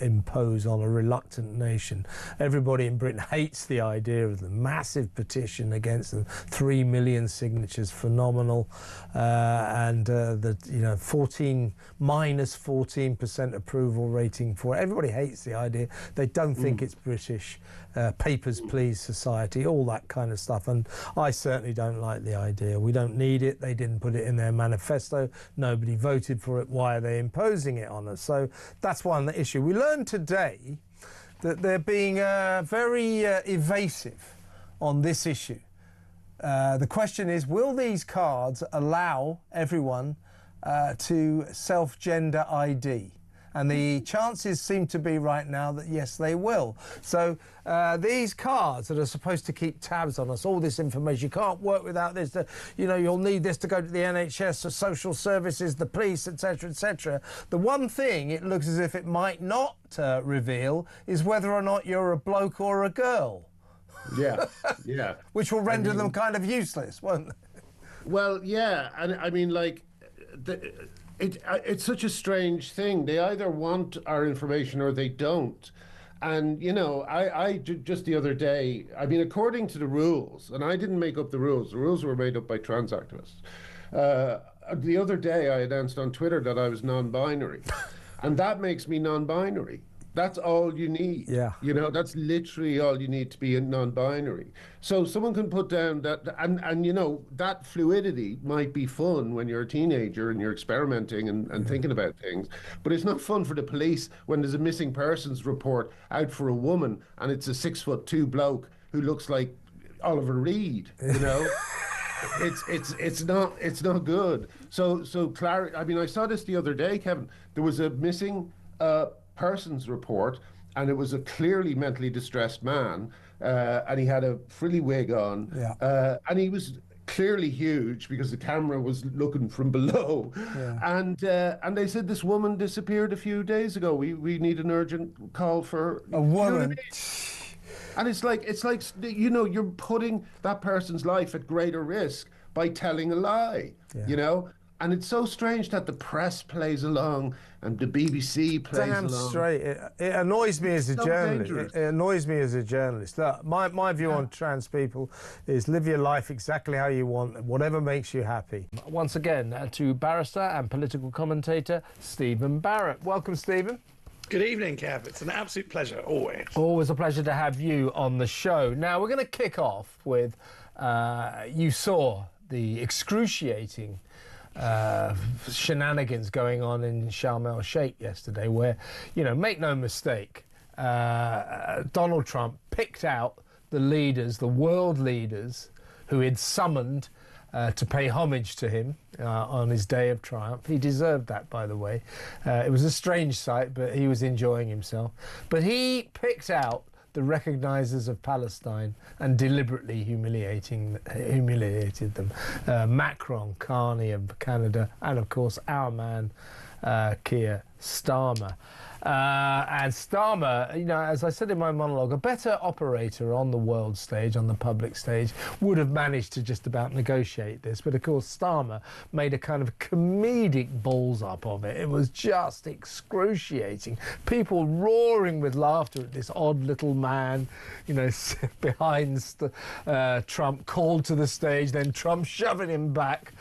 S2: impose on a reluctant nation? Everybody in Britain hates the idea of them. Massive petition against them. 3 million signatures, phenomenal. And minus 14% approval rating for it. Everybody hates the idea. They don't think it's British. Papers, please, society, all that kind of stuff. And I certainly don't like the idea. We don't need it. They didn't put it in their manifesto. Nobody voted for it. Why are they imposing it on us? So that's one issue. We learned today that they're being very evasive on this issue. The question is, will these cards allow everyone to self-gender ID? And the chances seem to be right now that yes, they will. So these cards that are supposed to keep tabs on us, all this information, you can't work without this. You'll need this to go to the NHS, the social services, the police, etc., etc. The one thing it looks as if it might not reveal is whether or not you're a bloke or a girl.
S3: Yeah.
S2: Which will render them kind of useless, won't they?
S3: Well, yeah, and I mean, like, it's such a strange thing. They either want our information or they don't. And, you know, I just the other day, I mean, according to the rules, and I didn't make up the rules were made up by trans activists. The other day I announced on Twitter that I was non-binary. And that makes me non-binary. That's all you need.
S2: Yeah.
S3: You know, that's literally all you need to be non-binary. So someone can put down that, and you know, that fluidity might be fun when you're a teenager and you're experimenting and thinking about things, but it's not fun for the police when there's a missing persons report out for a woman and it's a 6'2" bloke who looks like Oliver Reed, you know. It's not good. So Clara, I mean, I saw this the other day, Kevin. There was a missing persons report, and it was a clearly mentally distressed man, and he had a frilly wig on, and he was clearly huge because the camera was looking from below, and they said this woman disappeared a few days ago. We need an urgent call for
S2: a woman.
S3: You know what I mean? And it's like, you know, you're putting that person's life at greater risk by telling a lie, you know? And it's so strange that the press plays along and the BBC plays along.
S2: Damn straight. It annoys me as a journalist. It annoys me as a journalist. Look, my view on trans people is live your life exactly how you want, whatever makes you happy. Once again, to barrister and political commentator Stephen Barrett. Welcome, Stephen.
S6: Good evening, Kev. It's an absolute pleasure, always.
S2: Always a pleasure to have you on the show. Now, we're going to kick off with, you saw the excruciating shenanigans going on in Sharm el-Sheikh yesterday, where, you know, make no mistake, Donald Trump picked out the leaders, the world leaders, who he'd summoned to pay homage to him on his day of triumph. He deserved that, by the way. It was a strange sight, but he was enjoying himself. But he picked out the recognisers of Palestine and deliberately humiliated them. Macron, Carney of Canada, and of course our man, Keir Starmer. And Starmer, you know, as I said in my monologue, a better operator on the world stage, on the public stage, would have managed to just about negotiate this. But of course, Starmer made a kind of comedic balls up of it. It was just excruciating. People roaring with laughter at this odd little man, you know, behind Trump, called to the stage, then Trump shoving him back.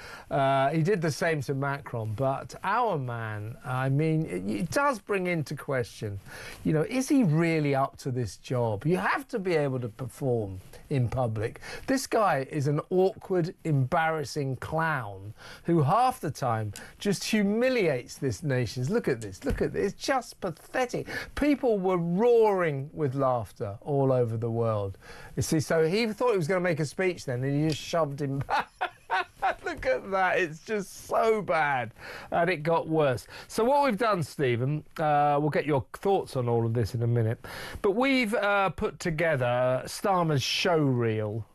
S2: He did the same to Macron. But our man, I mean, it does bring into question, you know, is he really up to this job? You have to be able to perform in public. This guy is an awkward, embarrassing clown who half the time just humiliates this nation. Look at this, look at this. It's just pathetic. People were roaring with laughter all over the world. You see, so he thought he was going to make a speech then, and he just shoved him back. Look at that, it's just so bad. And it got worse. So what we've done, Stephen, we'll get your thoughts on all of this in a minute, but we've put together Starmer's show reel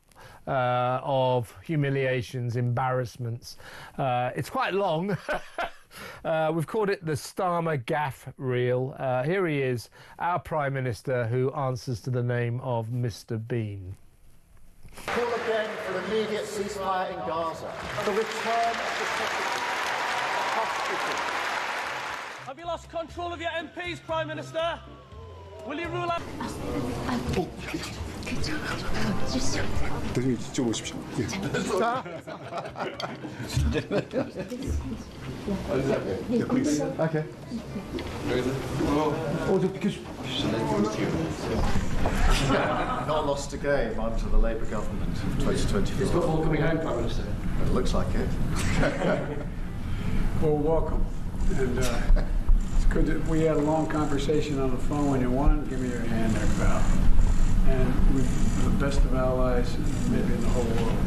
S2: of humiliations, embarrassments. It's quite long. We've called it the Starmer Gaff Reel. Here he is, our Prime Minister, who answers to the name of Mr. Bean.
S7: Call again for immediate ceasefire in Gaza. The return of the hostages.
S8: Have you lost control of your MPs, Prime Minister? Will you rule out...
S7: Okay. Not lost a game under the Labour government of 2024.
S9: It's football coming home, Prime Minister.
S7: It looks like it.
S9: Well, welcome. And it's good that we had a long conversation on the phone. When you want, give me your hand there, pal. And we're the best of allies, maybe in the whole world.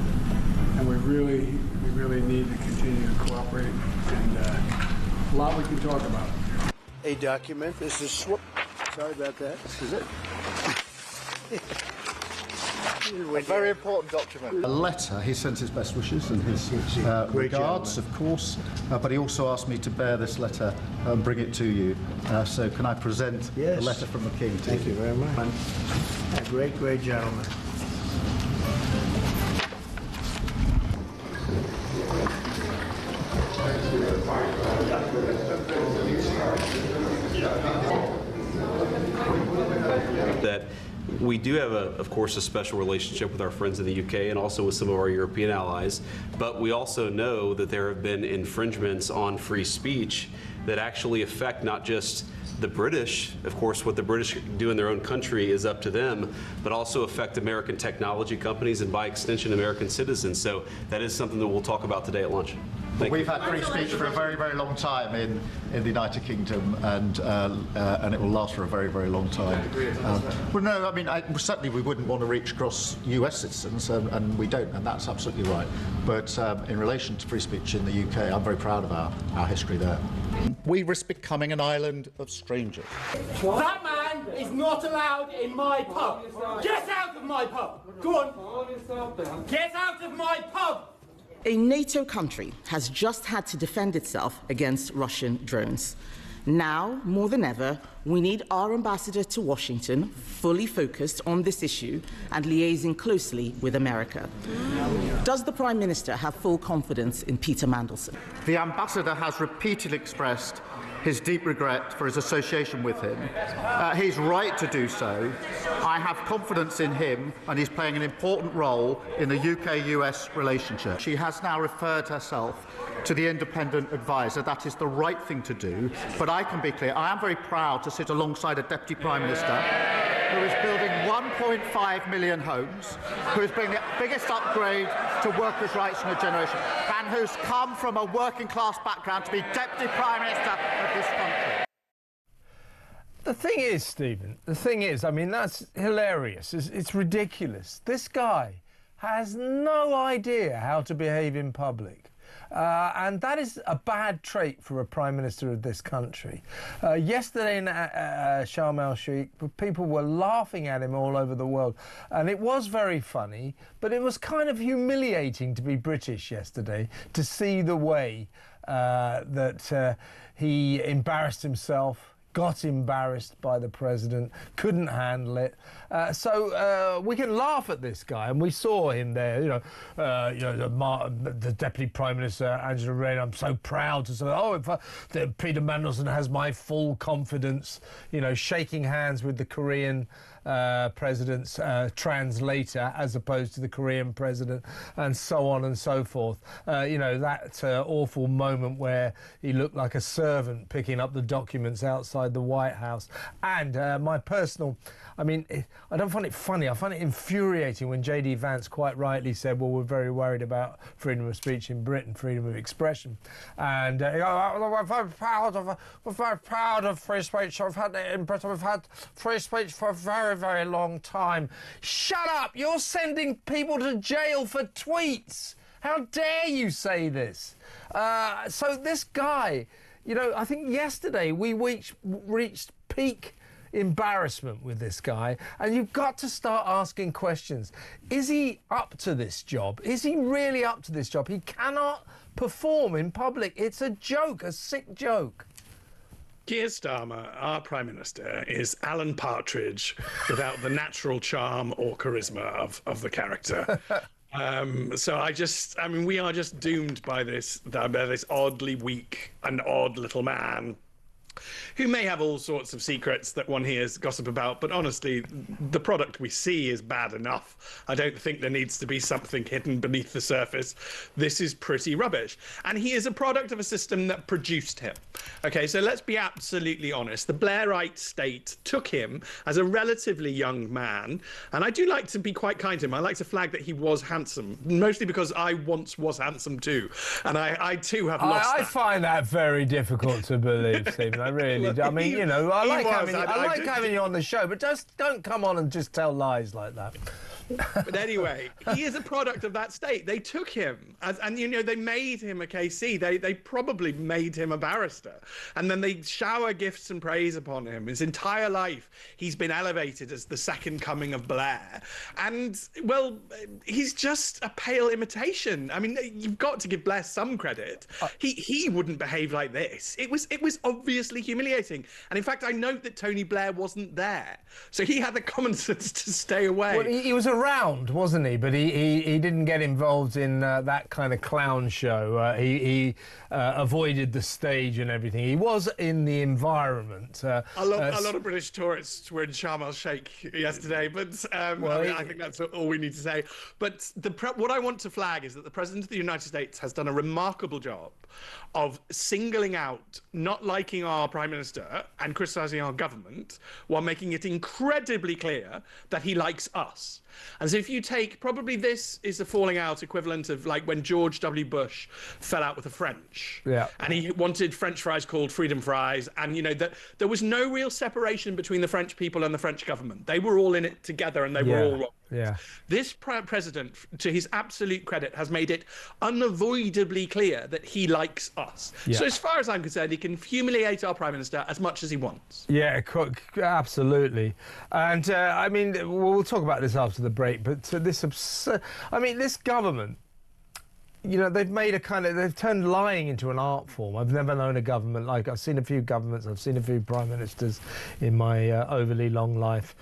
S9: And we really need to continue to cooperate. And a lot we can talk about.
S10: A document. This is sorry about that. This is it.
S7: A very important document. A letter. He sent his best wishes and his regards, of course, but he also asked me to bear this letter and bring it to you. So can I present the letter from the King to you?
S10: Thank you very much. A great, great gentleman.
S11: That we do have, of course, a special relationship with our friends in the UK and also with some of our European allies, but we also know that there have been infringements on free speech that actually affect not just the British, of course, what the British do in their own country is up to them, but also affect American technology companies and by extension American citizens. So that is something that we'll talk about today at lunch.
S7: We've had free speech for a very, very long time in the United Kingdom, and it will last for a very, very long time. Well, no, I mean, certainly we wouldn't want to reach across US citizens, and we don't, and that's absolutely right. But in relation to free speech in the UK, I'm very proud of our history there. We risk becoming an island of strangers.
S8: That man is not allowed in my pub. Get out of my pub. Go on. Get out of my pub.
S12: A NATO country has just had to defend itself against Russian drones. Now, more than ever, we need our ambassador to Washington fully focused on this issue and liaising closely with America. Does the Prime Minister have full confidence in Peter Mandelson?
S7: The ambassador has repeatedly expressed his deep regret for his association with him. He's right to do so. I have confidence in him, and he's playing an important role in the UK-US relationship. She has now referred herself to the independent advisor. That is the right thing to do. But I can be clear, I am very proud to sit alongside a Deputy Prime Minister who is building 1.5 million homes, who is bringing the biggest upgrade to workers' rights in a generation, and who's come from a working-class background to be Deputy Prime Minister of this country.
S2: The thing is, Stephen, I mean, that's hilarious. It's ridiculous. This guy has no idea how to behave in public. And that is a bad trait for a Prime Minister of this country. Yesterday in Sharm el-Sheikh, people were laughing at him all over the world. And it was very funny, but it was kind of humiliating to be British yesterday, to see the way that he embarrassed himself, got embarrassed by the president, couldn't handle it. So we can laugh at this guy, and we saw him there. The Deputy Prime Minister, Angela Rayner. I'm so proud to say, Peter Mandelson has my full confidence. Shaking hands with the Korean president's translator as opposed to the Korean president, and so on and so forth. That awful moment where he looked like a servant picking up the documents outside the White House. And my personal, I don't find it funny, I find it infuriating when J.D. Vance quite rightly said, well, we're very worried about freedom of speech in Britain, freedom of expression. And we're very proud of free speech. In Britain we've had free speech for a very, very long time. Shut up! You're sending people to jail for tweets! How dare you say this? So this guy, I think yesterday we reached peak embarrassment with this guy, and you've got to start asking questions. Is he up to this job? Is he really up to this job? He cannot perform in public. It's a joke, a sick joke.
S6: Keir Starmer, our Prime Minister, is Alan Partridge without the natural charm or charisma of the character. So we are just doomed by this oddly weak and odd little man who may have all sorts of secrets that one hears gossip about, but honestly, the product we see is bad enough. I don't think there needs to be something hidden beneath the surface. This is pretty rubbish. And he is a product of a system that produced him. Okay, so let's be absolutely honest. The Blairite state took him as a relatively young man, and I do like to be quite kind to him. I like to flag that he was handsome, mostly because I once was handsome too, and I too have lost that.
S2: I find that very difficult to believe, Stephen. I really do. I mean, I like having you on the show, but just don't come on and just tell lies like that.
S6: But anyway, he is a product of that state. They took him, and they made him a KC. They probably made him a barrister, and then they shower gifts and praise upon him. His entire life, he's been elevated as the second coming of Blair, and well, he's just a pale imitation. I mean, you've got to give Blair some credit. He wouldn't behave like this. It was obviously humiliating, and in fact, I note that Tony Blair wasn't there, so he had the common sense to stay away.
S2: Well, he was a around, wasn't he? But he didn't get involved in that kind of clown show. He avoided the stage and everything. He was in the environment. A
S6: lot of British tourists were in Sharm el-Sheikh yesterday, but I think that's all we need to say. But what I want to flag is that the President of the United States has done a remarkable job of singling out not liking our Prime Minister and criticising our government while making it incredibly clear that he likes us. And so if you take, probably this is the falling out equivalent of like when George W. Bush fell out with the French.
S2: Yeah.
S6: And he wanted French fries called freedom fries. And, you know, that there was no real separation between the French people and the French government. They were all in it together and they were all wrong.
S2: Yeah.
S6: This president, to his absolute credit, has made it unavoidably clear that he likes us.
S2: Yeah.
S6: So as far as I'm concerned, he can humiliate our Prime Minister as much as he wants.
S2: Yeah, absolutely. And, I mean, we'll talk about this after the break, but this government, you know, they've turned lying into an art form. I've never known a government like, I've seen a few governments, I've seen a few prime ministers in my overly long life.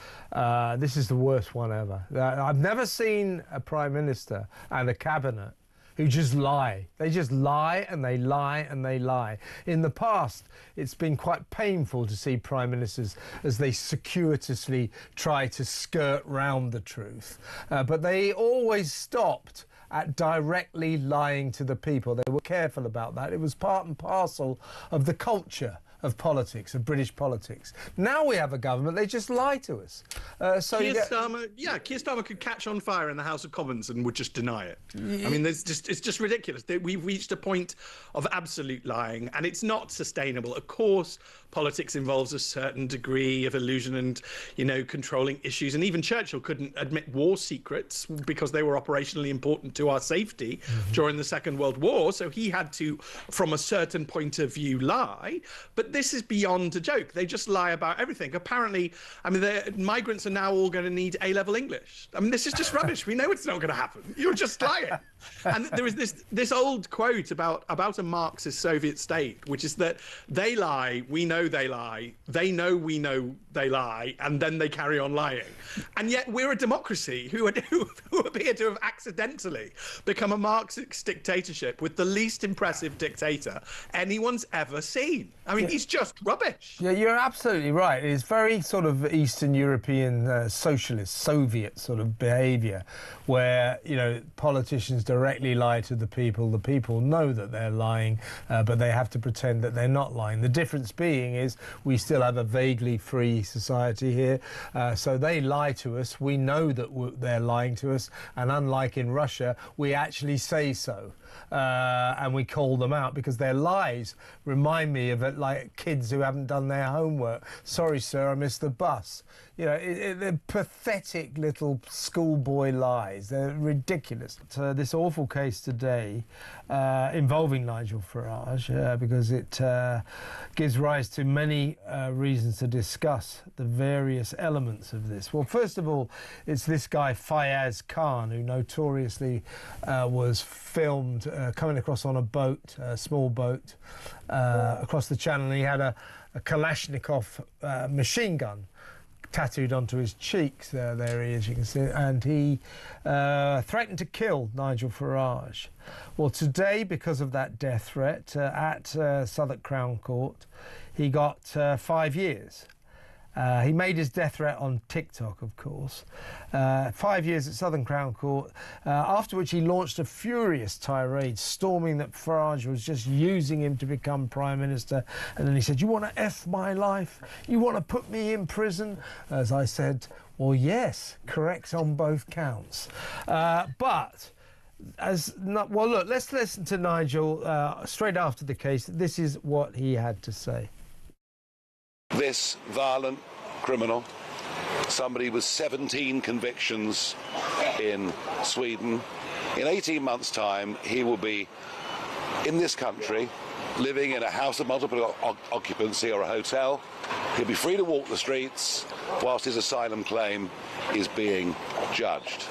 S2: This is the worst one ever. I've never seen a prime minister and a cabinet who just lie. They just lie and they lie and they lie. In the past, it's been quite painful to see prime ministers as they circuitously try to skirt round the truth. But they always stopped at directly lying to the people. They were careful about that. It was part and parcel of the culture of politics, of British politics. Now we have a government, they just lie to us.
S6: Keir Starmer could catch on fire in the House of Commons and would just deny it. I mean, it's just ridiculous. We've reached a point of absolute lying, and it's not sustainable. Of course, politics involves a certain degree of illusion and, you know, controlling issues. And even Churchill couldn't admit war secrets because they were operationally important to our safety during the Second World War. So he had to, from a certain point of view, lie. But this is beyond a joke. They just lie about everything. Apparently, I mean, the migrants are now all going to need A-level English. I mean, this is just rubbish. We know it's not going to happen. You're just lying. And there is this old quote about a Marxist Soviet state, which is that they lie, we know they lie, they know we know they lie, and then they carry on lying. And yet we're a democracy who appear to have accidentally become a Marxist dictatorship with the least impressive dictator anyone's ever seen. I mean, he's just rubbish.
S2: Yeah, you're absolutely right. It's very sort of Eastern European socialist, Soviet sort of behaviour, where, you know, politicians directly lie to the people. The people know that they're lying, but they have to pretend that they're not lying. The difference being is we still have a vaguely free society here, so they lie to us. We know that they're lying to us, and unlike in Russia, we actually say so. And we call them out because their lies remind me of it, like kids who haven't done their homework. Sorry, sir, I missed the bus. You know, they're pathetic little schoolboy lies. They're ridiculous. This awful case today involving Nigel Farage, because it gives rise to many reasons to discuss the various elements of this. Well, first of all, it's this guy Farage Khan, who notoriously was filmed coming across on a boat, a small boat, across the channel. And he had a Kalashnikov machine gun tattooed onto his cheeks. There he is, you can see, and he threatened to kill Nigel Farage. Well, today, because of that death threat at Southwark Crown Court, he got 5 years. He made his death threat on TikTok, of course. 5 years at Southern Crown Court, after which he launched a furious tirade, storming that Farage was just using him to become Prime Minister. And then he said, "You want to F my life? You want to put me in prison?" As I said, well, yes, correct on both counts. Well, look, let's listen to Nigel straight after the case. This is what he had to say.
S13: This violent criminal, somebody with 17 convictions in Sweden, in 18 months' time, he will be in this country, living in a house of multiple occupancy or a hotel. He'll be free to walk the streets whilst his asylum claim is being judged.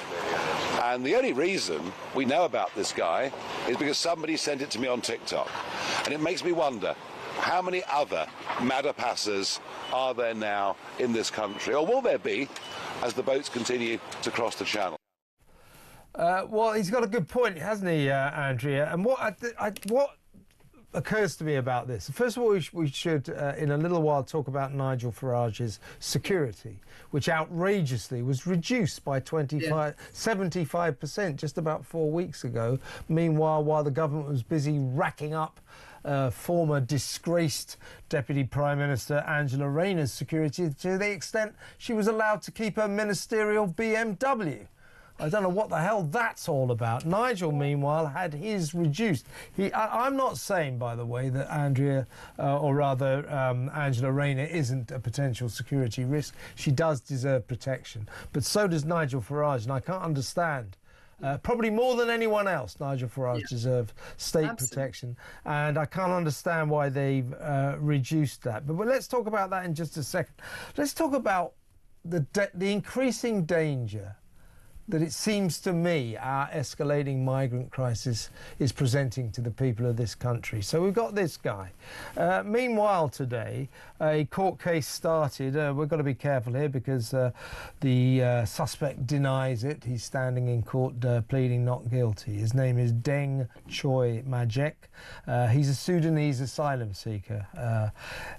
S13: And the only reason we know about this guy is because somebody sent it to me on TikTok. And it makes me wonder, how many other Madapassers are there now in this country? Or will there be as the boats continue to cross the channel.
S2: Well, he's got a good point, hasn't he, Andrea? And what occurs to me about this, first of all, we should, in a little while, talk about Nigel Farage's security, which outrageously was reduced by 75% just about 4 weeks ago. Meanwhile, while the government was busy racking up former disgraced Deputy Prime Minister Angela Rayner's security to the extent she was allowed to keep her ministerial BMW. I don't know what the hell that's all about. Nigel, meanwhile, had his reduced. I'm not saying, by the way, that Angela Rayner isn't a potential security risk. She does deserve protection. But so does Nigel Farage, and I can't understand. Probably more than anyone else, Nigel Farage deserves state protection, and I can't understand why they've reduced that. But let's talk about that in just a second. Let's talk about the increasing danger that it seems to me our escalating migrant crisis is presenting to the people of this country. So we've got this guy. Meanwhile today, a court case started. We've got to be careful here because the suspect denies it. He's standing in court pleading not guilty. His name is Deng Choi Majek. He's a Sudanese asylum seeker.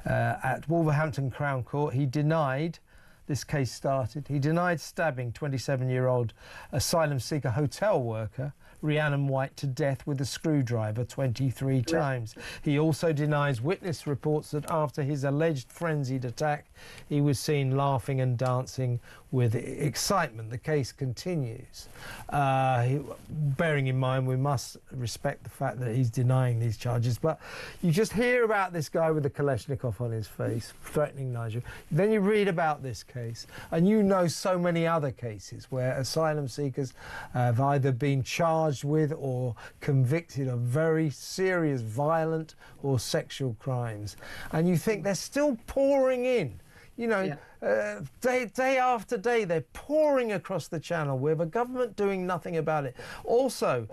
S2: At Wolverhampton Crown Court, he denied this case started. He denied stabbing 27-year-old asylum seeker hotel worker Rhiannon White to death with a screwdriver 23 times. He also denies witness reports that after his alleged frenzied attack, he was seen laughing and dancing with excitement. The case continues. Bearing in mind, we must respect the fact that he's denying these charges, but you just hear about this guy with a Kalashnikov on his face, threatening Nigel. Then you read about this case, and you know so many other cases where asylum seekers have either been charged with or convicted of very serious violent or sexual crimes. And you think they're still pouring in. You know, day after day, they're pouring across the channel with a government doing nothing about it. Also,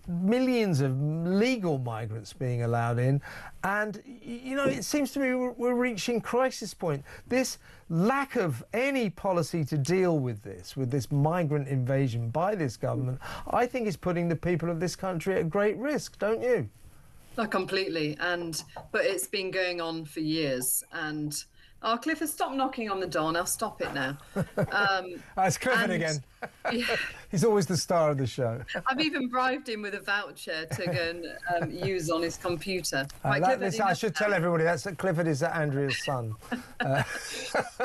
S2: millions of legal migrants being allowed in. And, you know, it seems to me we're reaching crisis point. This lack of any policy to deal with this migrant invasion by this government, I think is putting the people of this country at great risk, don't you?
S14: Not completely. But it's been going on for years. And oh, Clifford, stop knocking on the door and I'll stop it now.
S2: It's Clifford again. He's always the star of the show.
S14: I've even bribed him with a voucher to go and use on his computer.
S2: I should tell everybody that Clifford is Andrea's son.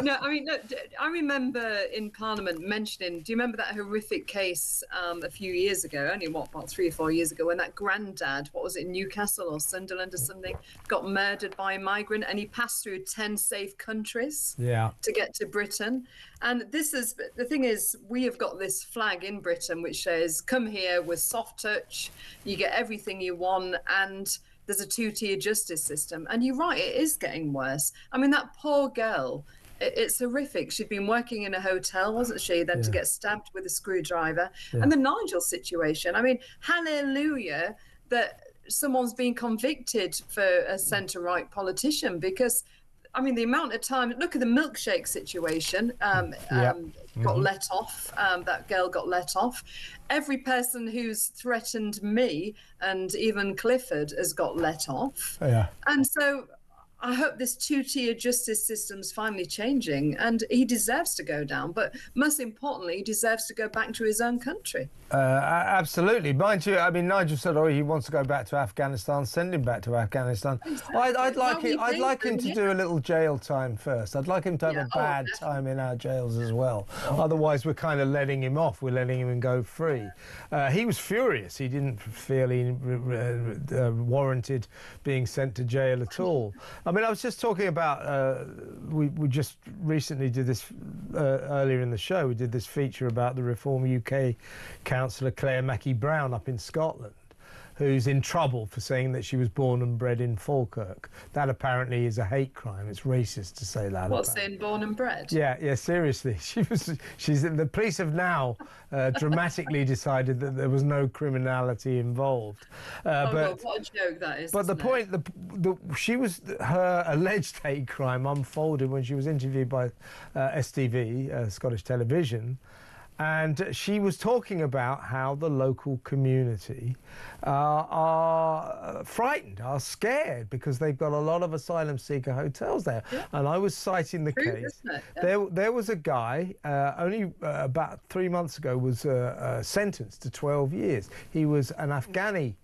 S14: No, I mean, look, I remember in Parliament mentioning, do you remember that horrific case a few years ago, only about 3 or 4 years ago, when that granddad, what was it, Newcastle or Sunderland or something, got murdered by a migrant and he passed through 10 safe countries to get to Britain. And this is, the thing is, we have got this flag in Britain which says, come here with soft touch, you get everything you want, and there's a two-tier justice system. And you're right, it is getting worse. I mean, that poor girl, it's horrific. She'd been working in a hotel, wasn't she? Then to get stabbed with a screwdriver. And the Nigel situation, I mean, hallelujah that someone's been convicted for a centre-right politician, because I mean, the amount of time, look at the milkshake situation, got let off, that girl got let off. Every person who's threatened me and even Clifford has got let off. And so I hope this two-tier justice system's finally changing, and he deserves to go down, but most importantly, he deserves to go back to his own country.
S2: Absolutely. Mind you, I mean, Nigel said, he wants to go back to Afghanistan, send him back to Afghanistan. Exactly. I'd like him to do a little jail time first. I'd like him to have a bad time in our jails as well. Otherwise, we're kind of letting him off. We're letting him go free. He was furious. He didn't feel he warranted being sent to jail at all. I mean, I was just talking about, we just recently did this, earlier in the show, we did this feature about the Reform UK councillor Claire Mackey-Brown up in Scotland, who's in trouble for saying that she was born and bred in Falkirk. That apparently is a hate crime. It's racist to say that.
S14: What's saying born and bred?
S2: Yeah, seriously. The police have now dramatically decided that there was no criminality involved.
S14: But God, what a joke that is.
S2: But the point, her alleged hate crime unfolded when she was interviewed by STV, Scottish Television, and she was talking about how the local community are frightened, are scared, because they've got a lot of asylum seeker hotels there. Yeah. And I was citing the case. Yeah. There was a guy, only about 3 months ago, was sentenced to 12 years. He was an Afghani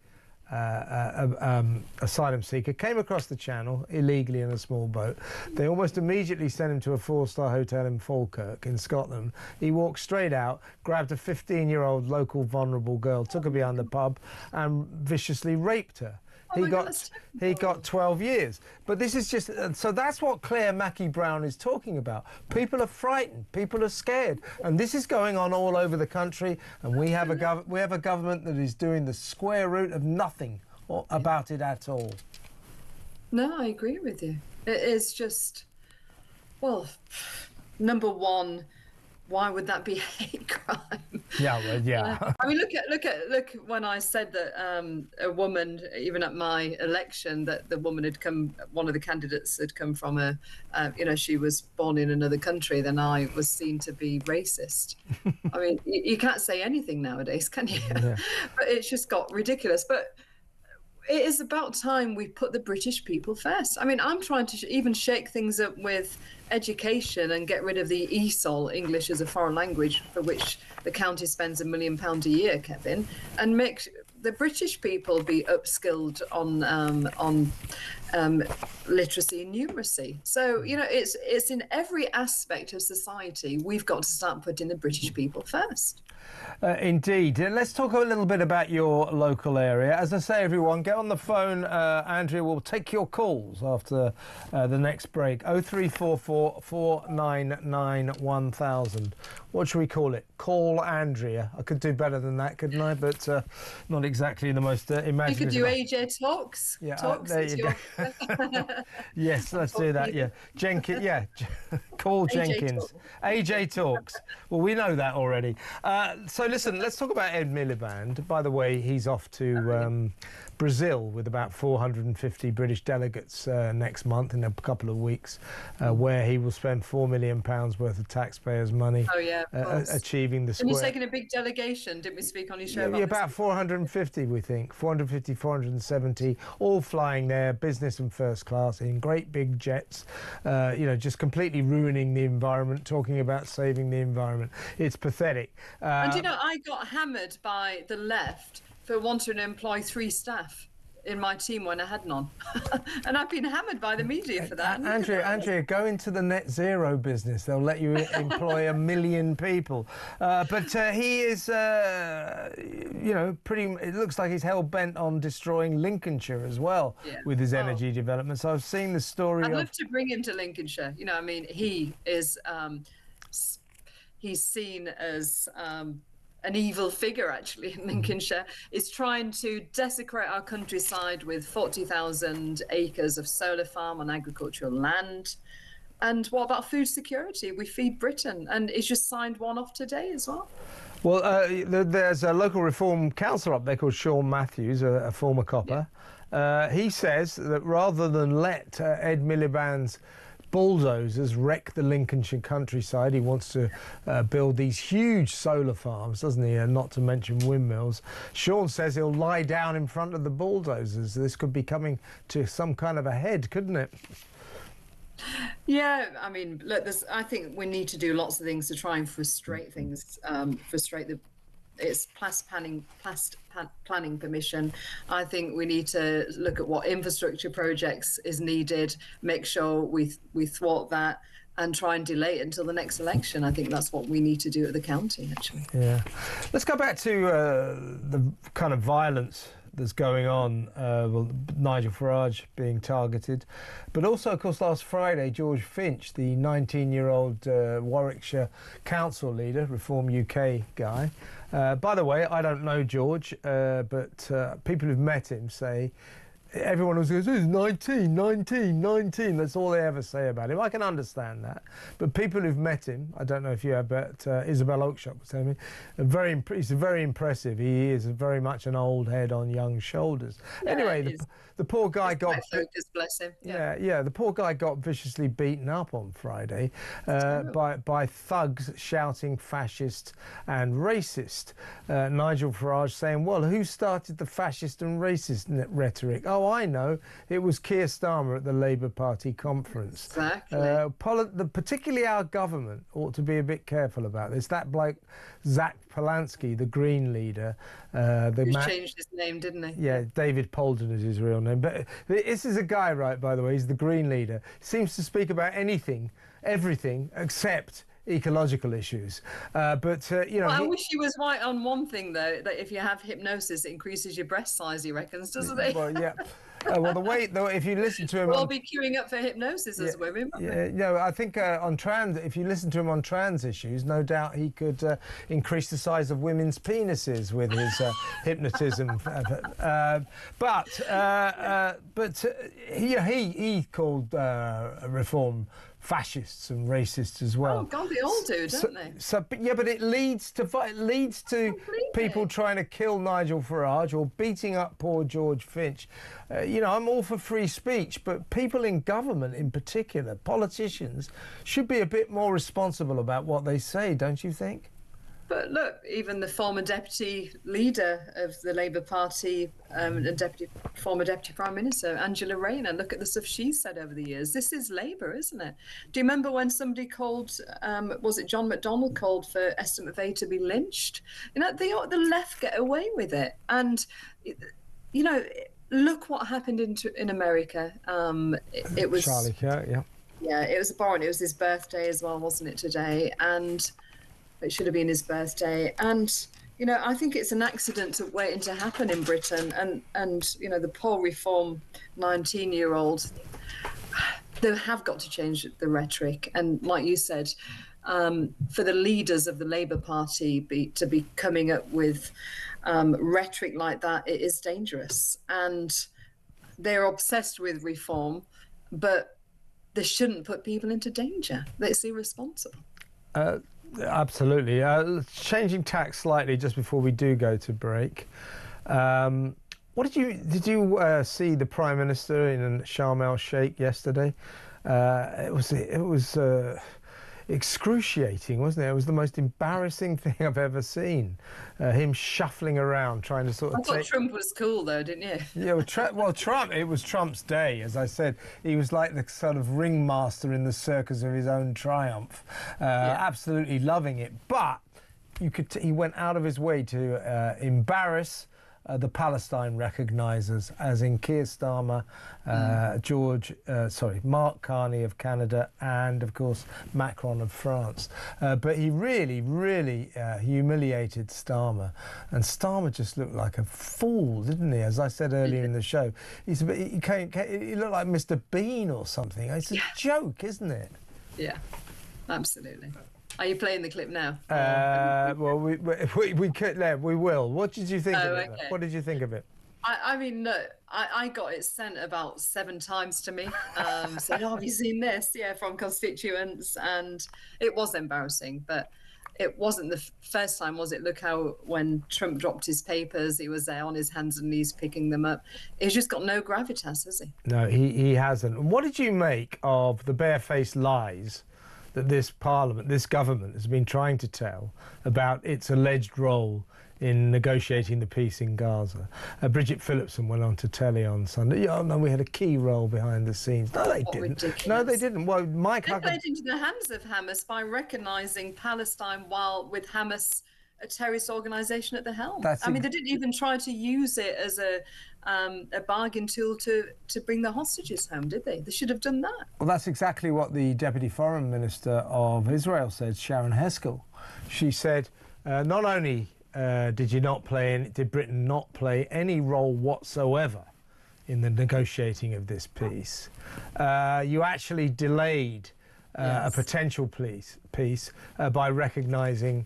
S2: asylum seeker, came across the channel illegally in a small boat. They almost immediately sent him to a 4-star hotel in Falkirk in Scotland. He walked straight out, grabbed a 15-year-old local vulnerable girl, took her behind the pub and viciously raped her. He got 12 years. But this is just... So that's what Claire Mackey-Brown is talking about. People are frightened. People are scared. And this is going on all over the country. And we have a government that is doing the square root of nothing about it at all.
S14: No, I agree with you. It is just... Well, number one... Why would that be a hate crime?
S2: Yeah, well, yeah.
S14: I mean, look when I said that a woman, even at my election, that the woman had come, one of the candidates had come from she was born in another country, then I was seen to be racist. I mean, you can't say anything nowadays, can you? Yeah. But it's just got ridiculous. But it is about time we put the British people first. I mean, I'm trying to even shake things up with education and get rid of the ESOL, English as a foreign language, for which the county spends £1 million a year, Kevin, and make the British people be upskilled on literacy and numeracy. So, it's in every aspect of society. We've got to start putting the British people first.
S2: Indeed. Let's talk a little bit about your local area. As I say, everyone, get on the phone. Andrea will take your calls after the next break. 0344 499 1000. What should we call it? Call Andrea. I could do better than that, couldn't I? But not exactly the most imaginative.
S14: You could do AJ Talks.
S2: Yeah,
S14: Talks
S2: there you go. Yes, let's do that. Yeah, Jenkins. Yeah, call Jenkins. AJ Talks. Well, we know that already. So listen, let's talk about Ed Miliband. By the way, he's off to Brazil with about 450 British delegates next month, in a couple of weeks, where he will spend £4 million worth of taxpayers' money.
S14: Oh yeah,
S2: achieving the square.
S14: And you're taking a big delegation, didn't we speak on your show?
S2: Yeah, about 450, we think. 450, 470, all flying there, business and first class, in great big jets, just completely ruining the environment, talking about saving the environment. It's pathetic.
S14: And I got hammered by the left for wanting to employ 3 staff in my team when I had none. And I've been hammered by the media for that.
S2: Andrea, go into the net zero business. They'll let you employ 1 million people. But he is, it looks like he's hell-bent on destroying Lincolnshire as well, with his energy development. So I've seen the story
S14: I'd love to bring him to Lincolnshire. He is... he's seen as... an evil figure, actually, in Lincolnshire, is trying to desecrate our countryside with 40,000 acres of solar farm on agricultural land. And what about food security? We feed Britain, and he's just signed one off today as well.
S2: Well, there's a local reform councillor up there called Sean Matthews, a former copper. Yeah. He says that rather than let Ed Miliband's bulldozers wreck the Lincolnshire countryside, he wants to build these huge solar farms, doesn't he? And not to mention windmills. Sean says he'll lie down in front of the bulldozers. This could be coming to some kind of a head, couldn't it?
S14: Yeah, I mean, look, I think we need to do lots of things to try and frustrate things, it's planning permission. I think we need to look at what infrastructure projects is needed, make sure we thwart that, and try and delay it until the next election. I think that's what we need to do at the county, actually.
S2: Yeah. Let's go back to the kind of violence that's going on. Well, Nigel Farage being targeted, but also, of course, last Friday, George Finch, the 19-year-old Warwickshire council leader, Reform UK guy. By the way, I don't know George, but people who've met him say everyone always goes, he's 19, 19, 19. That's all they ever say about him. I can understand that. But people who've met him, I don't know if you have, but Isabel Oakshott was telling me, he's very impressive. He is very much an old head on young shoulders. Yeah, anyway, the poor guy got...
S14: focused, bless him.
S2: Yeah, the poor guy got viciously beaten up on Friday by thugs shouting fascist and racist. Nigel Farage saying, well, who started the fascist and racist rhetoric? Oh, I know. It was Keir Starmer at the Labour Party conference.
S14: Exactly.
S2: Particularly our government ought to be a bit careful about this. That bloke, Zack Polanski, the Green leader...
S14: He changed his name, didn't he?
S2: Yeah, David Polden is his real name. But this is a guy, right, by the way, he's the Green leader. Seems to speak about everything, except ecological issues. You know...
S14: Well, I wish he was right on one thing, though, that if you have hypnosis, it increases your breast size, he reckons, doesn't it?
S2: Well, yeah. Well, if you listen to him...
S14: We'll all be queuing up for hypnosis as women.
S2: Yeah, no, I think if you listen to him on trans issues, no doubt he could increase the size of women's penises with his hypnotism. He called reform fascists and racists as well.
S14: Oh God, they all do, don't they?
S2: But it leads to people trying to kill Nigel Farage or beating up poor George Finch. You know, I'm all for free speech, but people in government, in particular, politicians, should be a bit more responsible about what they say, don't you think?
S14: But look, even the former deputy leader of the Labour Party, former deputy prime minister, Angela Rayner, look at the stuff she's said over the years. This is Labour, isn't it? Do you remember when somebody called, was it John McDonnell, called for Estimate A to be lynched? You know, the left get away with it. And, you know, look what happened in America. It was
S2: Charlie Kirk, yeah.
S14: Yeah, it was Bowen. It was his birthday as well, wasn't it, today? And it should have been his birthday. And, you know, I think it's an accident waiting to happen in Britain. And you know, the poor Reform 19-year-old, they have got to change the rhetoric. And like you said, for the leaders of the Labour Party to be coming up with rhetoric like that, it is dangerous. And they're obsessed with reform, but they shouldn't put people into danger. That's irresponsible.
S2: Absolutely. Changing tack slightly just before we do go to break. What did you see the Prime Minister in Sharm el-Sheikh yesterday? It was excruciating, wasn't it? It was the most embarrassing thing I've ever seen. Him shuffling around, trying to sort of...
S14: I thought Trump was cool, though, didn't you?
S2: Yeah, well, Trump, it was Trump's day, as I said. He was like the sort of ringmaster in the circus of his own triumph, absolutely loving it. But he went out of his way to embarrass the Palestine recognisers, as in Keir Starmer, Mark Carney of Canada, and of course Macron of France. But he really, really humiliated Starmer, and Starmer just looked like a fool, didn't he? As I said earlier in the show, he looked like Mr. Bean or something. It's a joke, isn't it?
S14: Yeah, absolutely. Are you playing the clip now?
S2: Well, we will. What did you think of it? Okay. What did you think of it?
S14: I mean, look, I got it sent about 7 times to me. Said, have you seen this? Yeah, from constituents. And it was embarrassing, but it wasn't the first time, was it? Look how when Trump dropped his papers, he was there on his hands and knees picking them up. He's just got no gravitas, has he?
S2: No, he hasn't. What did you make of the barefaced lies that this Parliament, this government, has been trying to tell about its alleged role in negotiating the peace in Gaza? Bridget Phillipson went on to telly on Sunday. Oh, no, we had a key role behind the scenes. No, they didn't.
S14: Ridiculous.
S2: No, they didn't. Well,
S14: Mike Huckabee... They played into the hands of Hamas by recognising Palestine while with Hamas, a terrorist organisation at the helm. I mean, they didn't even try to use it as a bargain tool to bring the hostages home, did they? They should have done that.
S2: Well, that's exactly what the Deputy Foreign Minister of Israel said, Sharon Heskell. She said, not only did Britain not play any role whatsoever in the negotiating of this peace. You actually delayed a potential peace by recognising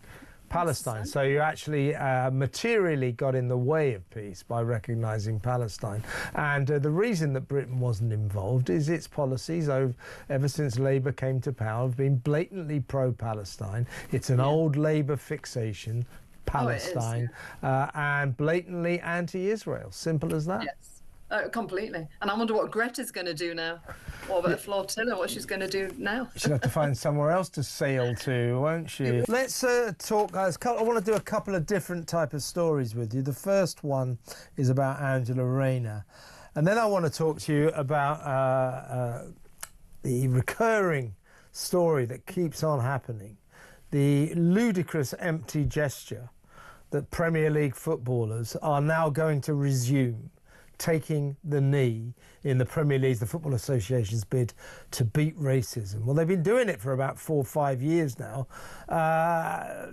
S2: Palestine. So you actually materially got in the way of peace by recognising Palestine. And the reason that Britain wasn't involved is its policies ever since Labour came to power have been blatantly pro-Palestine. It's an old Labour fixation, Palestine, and blatantly anti-Israel. Simple as that.
S14: Yes. Completely. And I wonder what Greta's going to do now. What about a flotilla? What she's going to do now?
S2: She'll have to find somewhere else to sail to, won't she? Let's talk, guys. I want to do a couple of different type of stories with you. The first one is about Angela Rayner. And then I want to talk to you about the recurring story that keeps on happening. The ludicrous empty gesture that Premier League footballers are now going to resume taking the knee in the Premier League, the Football Association's bid to beat racism. Well, they've been doing it for about 4 or 5 years now.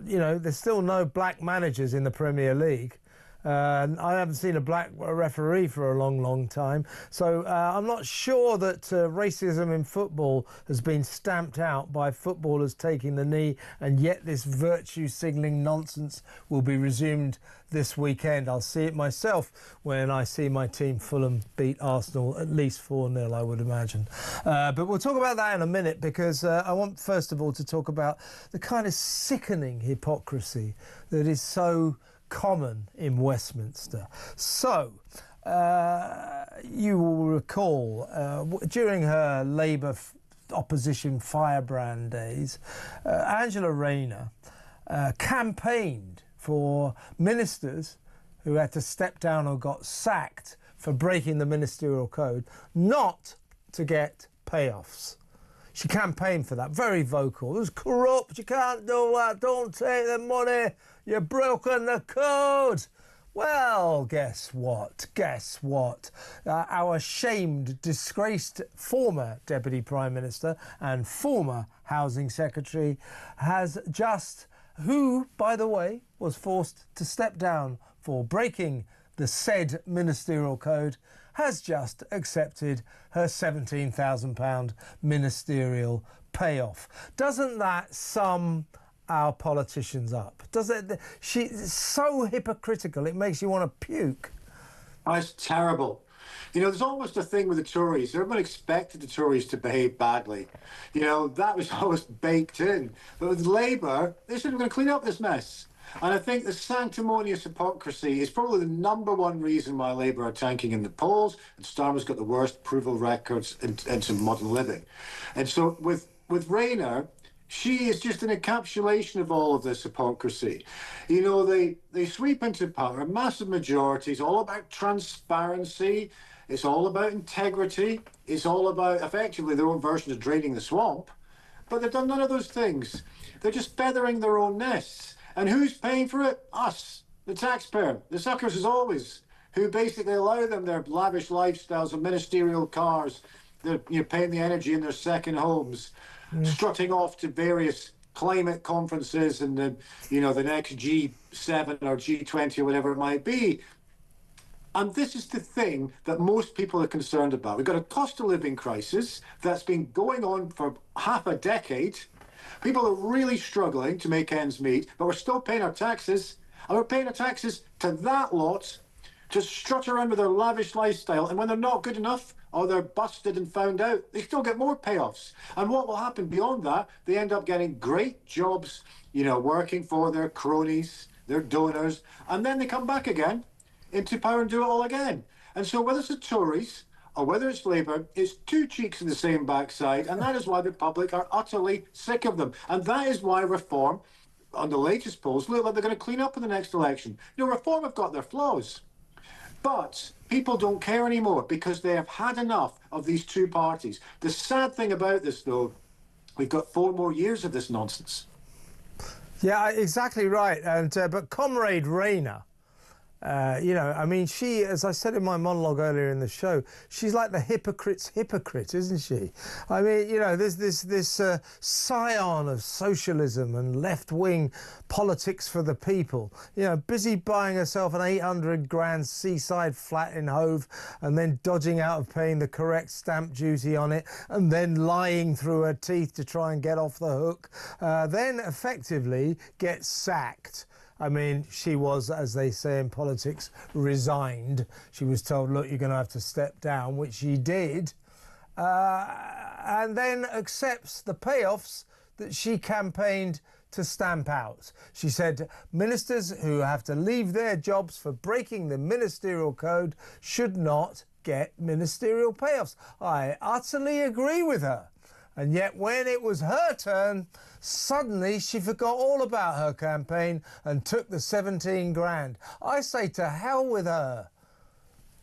S2: You know, there's still no black managers in the Premier League. I haven't seen a black referee for a long, long time. So I'm not sure that racism in football has been stamped out by footballers taking the knee, and yet this virtue signalling nonsense will be resumed this weekend. I'll see it myself when I see my team Fulham beat Arsenal at least 4-0, I would imagine. But we'll talk about that in a minute, because I want first of all to talk about the kind of sickening hypocrisy that is so common in Westminster. So, you will recall during her Labour opposition firebrand days, Angela Rayner campaigned for ministers who had to step down or got sacked for breaking the ministerial code not to get payoffs. She campaigned for that, very vocal. It was corrupt, you can't do that, don't take the money, you've broken the code. Well, guess what? Guess what? Our shamed, disgraced former Deputy Prime Minister and former Housing Secretary has just, who, by the way, was forced to step down for breaking the said ministerial code, has just accepted her £17,000 ministerial payoff. Doesn't that sum our politicians up? Does it? She's so hypocritical, it makes you want to puke.
S15: Oh, it's terrible. You know, there's almost a thing with the Tories. Everyone expected the Tories to behave badly. You know, that was always baked in. But with Labour, they said we're going to clean up this mess. And I think the sanctimonious hypocrisy is probably the #1 reason why Labour are tanking in the polls, and Starmer's got the worst approval records into modern living. And so with Rayner, she is just an encapsulation of all of this hypocrisy. You know, they sweep into power, massive majorities, all about transparency, it's all about integrity, it's all about effectively their own version of draining the swamp. But they've done none of those things. They're just feathering their own nests. And who's paying for it? Us, the taxpayer, the suckers as always, who basically allow them their lavish lifestyles of ministerial cars, they're paying the energy in their second homes, strutting off to various climate conferences and the next G7 or G20 or whatever it might be. And this is the thing that most people are concerned about. We've got a cost of living crisis that's been going on for half a decade. People are really struggling to make ends meet, but we're still paying our taxes. And we're paying our taxes to that lot to strut around with their lavish lifestyle. And when they're not good enough, or they're busted and found out, they still get more payoffs. And what will happen beyond that, they end up getting great jobs, working for their cronies, their donors, and then they come back again into power and do it all again. And so whether it's the Tories or whether it's Labour, it's two cheeks in the same backside, and that is why the public are utterly sick of them. And that is why Reform, on the latest polls, look like they're going to clean up in the next election. Reform have got their flaws, but people don't care anymore because they have had enough of these two parties. The sad thing about this, though, we've got 4 more years of this nonsense.
S2: Yeah, exactly right. And but Comrade Rayner You know, I mean, she, as I said in my monologue earlier in the show, she's like the hypocrite's hypocrite, isn't she? I mean, you know, there's this scion of socialism and left-wing politics for the people. You know, busy buying herself an 800 grand seaside flat in Hove and then dodging out of paying the correct stamp duty on it and then lying through her teeth to try and get off the hook, then effectively gets sacked. I mean, she was, as they say in politics, resigned. She was told, look, you're going to have to step down, which she did, and then accepts the payoffs that she campaigned to stamp out. She said ministers who have to leave their jobs for breaking the ministerial code should not get ministerial payoffs. I utterly agree with her. And yet when it was her turn, suddenly she forgot all about her campaign and took the 17 grand. I say to hell with her.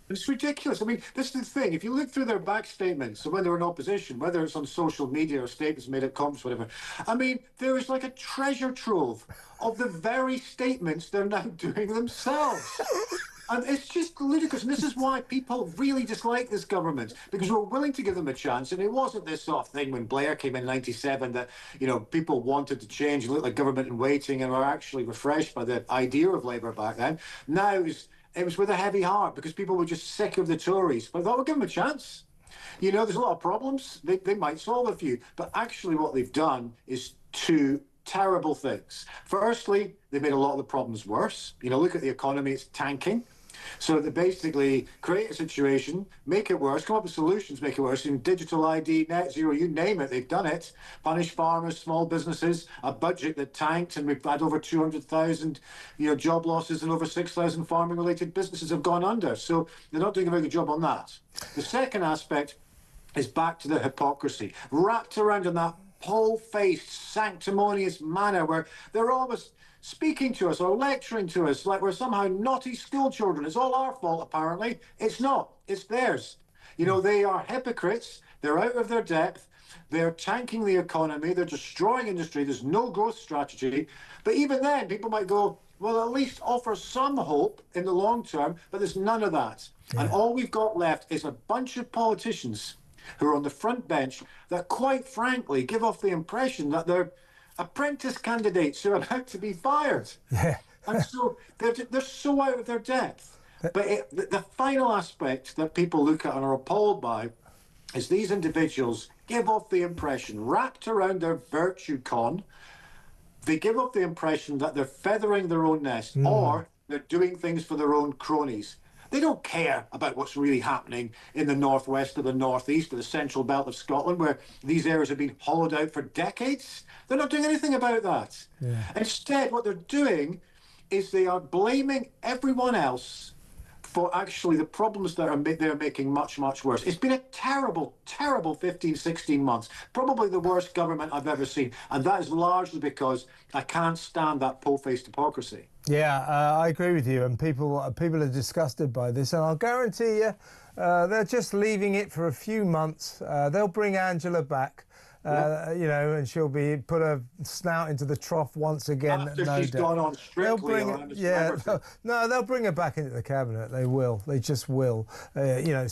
S15: It's ridiculous. I mean, this is the thing. If you look through their back statements, so when they're in opposition, whether it's on social media or statements made at comps, whatever, I mean, there is like a treasure trove of the very statements they're now doing themselves. And it's just ludicrous. And this is why people really dislike this government, because we're willing to give them a chance. And it wasn't this sort of thing when Blair came in '97 that, you know, people wanted to change, look like government in waiting, and were actually refreshed by the idea of Labour back then. Now it was with a heavy heart because people were just sick of the Tories. But I thought, we'll give them a chance. You know, there's a lot of problems. They might solve a few. But actually what they've done is two terrible things. Firstly, they made a lot of the problems worse. You know, look at the economy, it's tanking. So they basically create a situation, make it worse, come up with solutions, make it worse. In digital ID, net zero, you name it, they've done it. Punish farmers, small businesses, a budget that tanked, and we've had over 200,000, you know, job losses, and over 6,000 farming-related businesses have gone under. So they're not doing a very good job on that. The second aspect is back to the hypocrisy, wrapped around in that pole-faced, sanctimonious manner where they're almost speaking to us or lecturing to us like we're somehow naughty school children. It's all our fault, apparently. It's not. It's theirs. You know, they are hypocrites. They're out of their depth. They're tanking the economy. They're destroying industry. There's no growth strategy. But even then, people might go, well, at least offer some hope in the long term, but there's none of that. Yeah. And all we've got left is a bunch of politicians who are on the front bench that, quite frankly, give off the impression that they're apprentice candidates who are about to be fired. Yeah. And so they're so out of their depth. But the final aspect that people look at and are appalled by is these individuals give off the impression, wrapped around their virtue con, they give off the impression that they're feathering their own nest or they're doing things for their own cronies. They don't care about what's really happening in the northwest or the northeast or the central belt of Scotland, where these areas have been hollowed out for decades. They're not doing anything about that. Yeah. Instead, what they're doing is they are blaming everyone else for actually the problems that they're making much, much worse. It's been a terrible, terrible 15, 16 months. Probably the worst government I've ever seen. And that is largely because I can't stand that pole-faced hypocrisy.
S2: Yeah, I agree with you, and people are disgusted by this, and I'll guarantee you they're just leaving it for a few months. They'll bring Angela back, you know, and she'll put her snout into the trough once again.
S15: After she's gone on Strictly.
S2: They'll bring her back into the cabinet. They will. They just will. You know,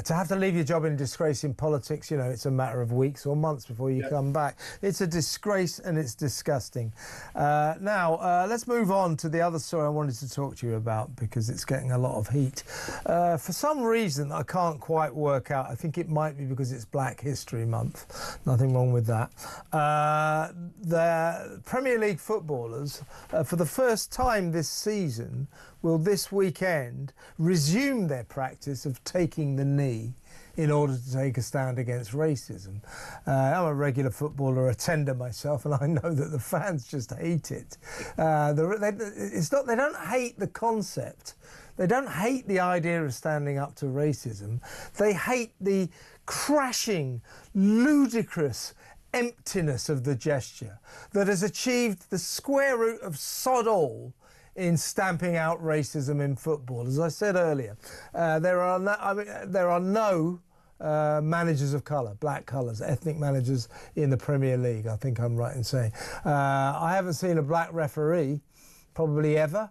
S2: to have to leave your job in disgrace in politics, you know, it's a matter of weeks or months before you come back. It's a disgrace and it's disgusting. Now, let's move on to the other story I wanted to talk to you about because it's getting a lot of heat. For some reason, I can't quite work out. I think it might be because it's Black History Month. Nothing wrong with that. The Premier League footballers, for the first time this season, will this weekend resume their practice of taking the knee in order to take a stand against racism. I'm a regular footballer attender myself, and I know that the fans just hate it. They don't hate the concept. They don't hate the idea of standing up to racism. They hate the crashing, ludicrous emptiness of the gesture that has achieved the square root of sod all in stamping out racism in football. As I said earlier, there are no managers of colour, black colours, ethnic managers in the Premier League, I think I'm right in saying. I haven't seen a black referee probably ever.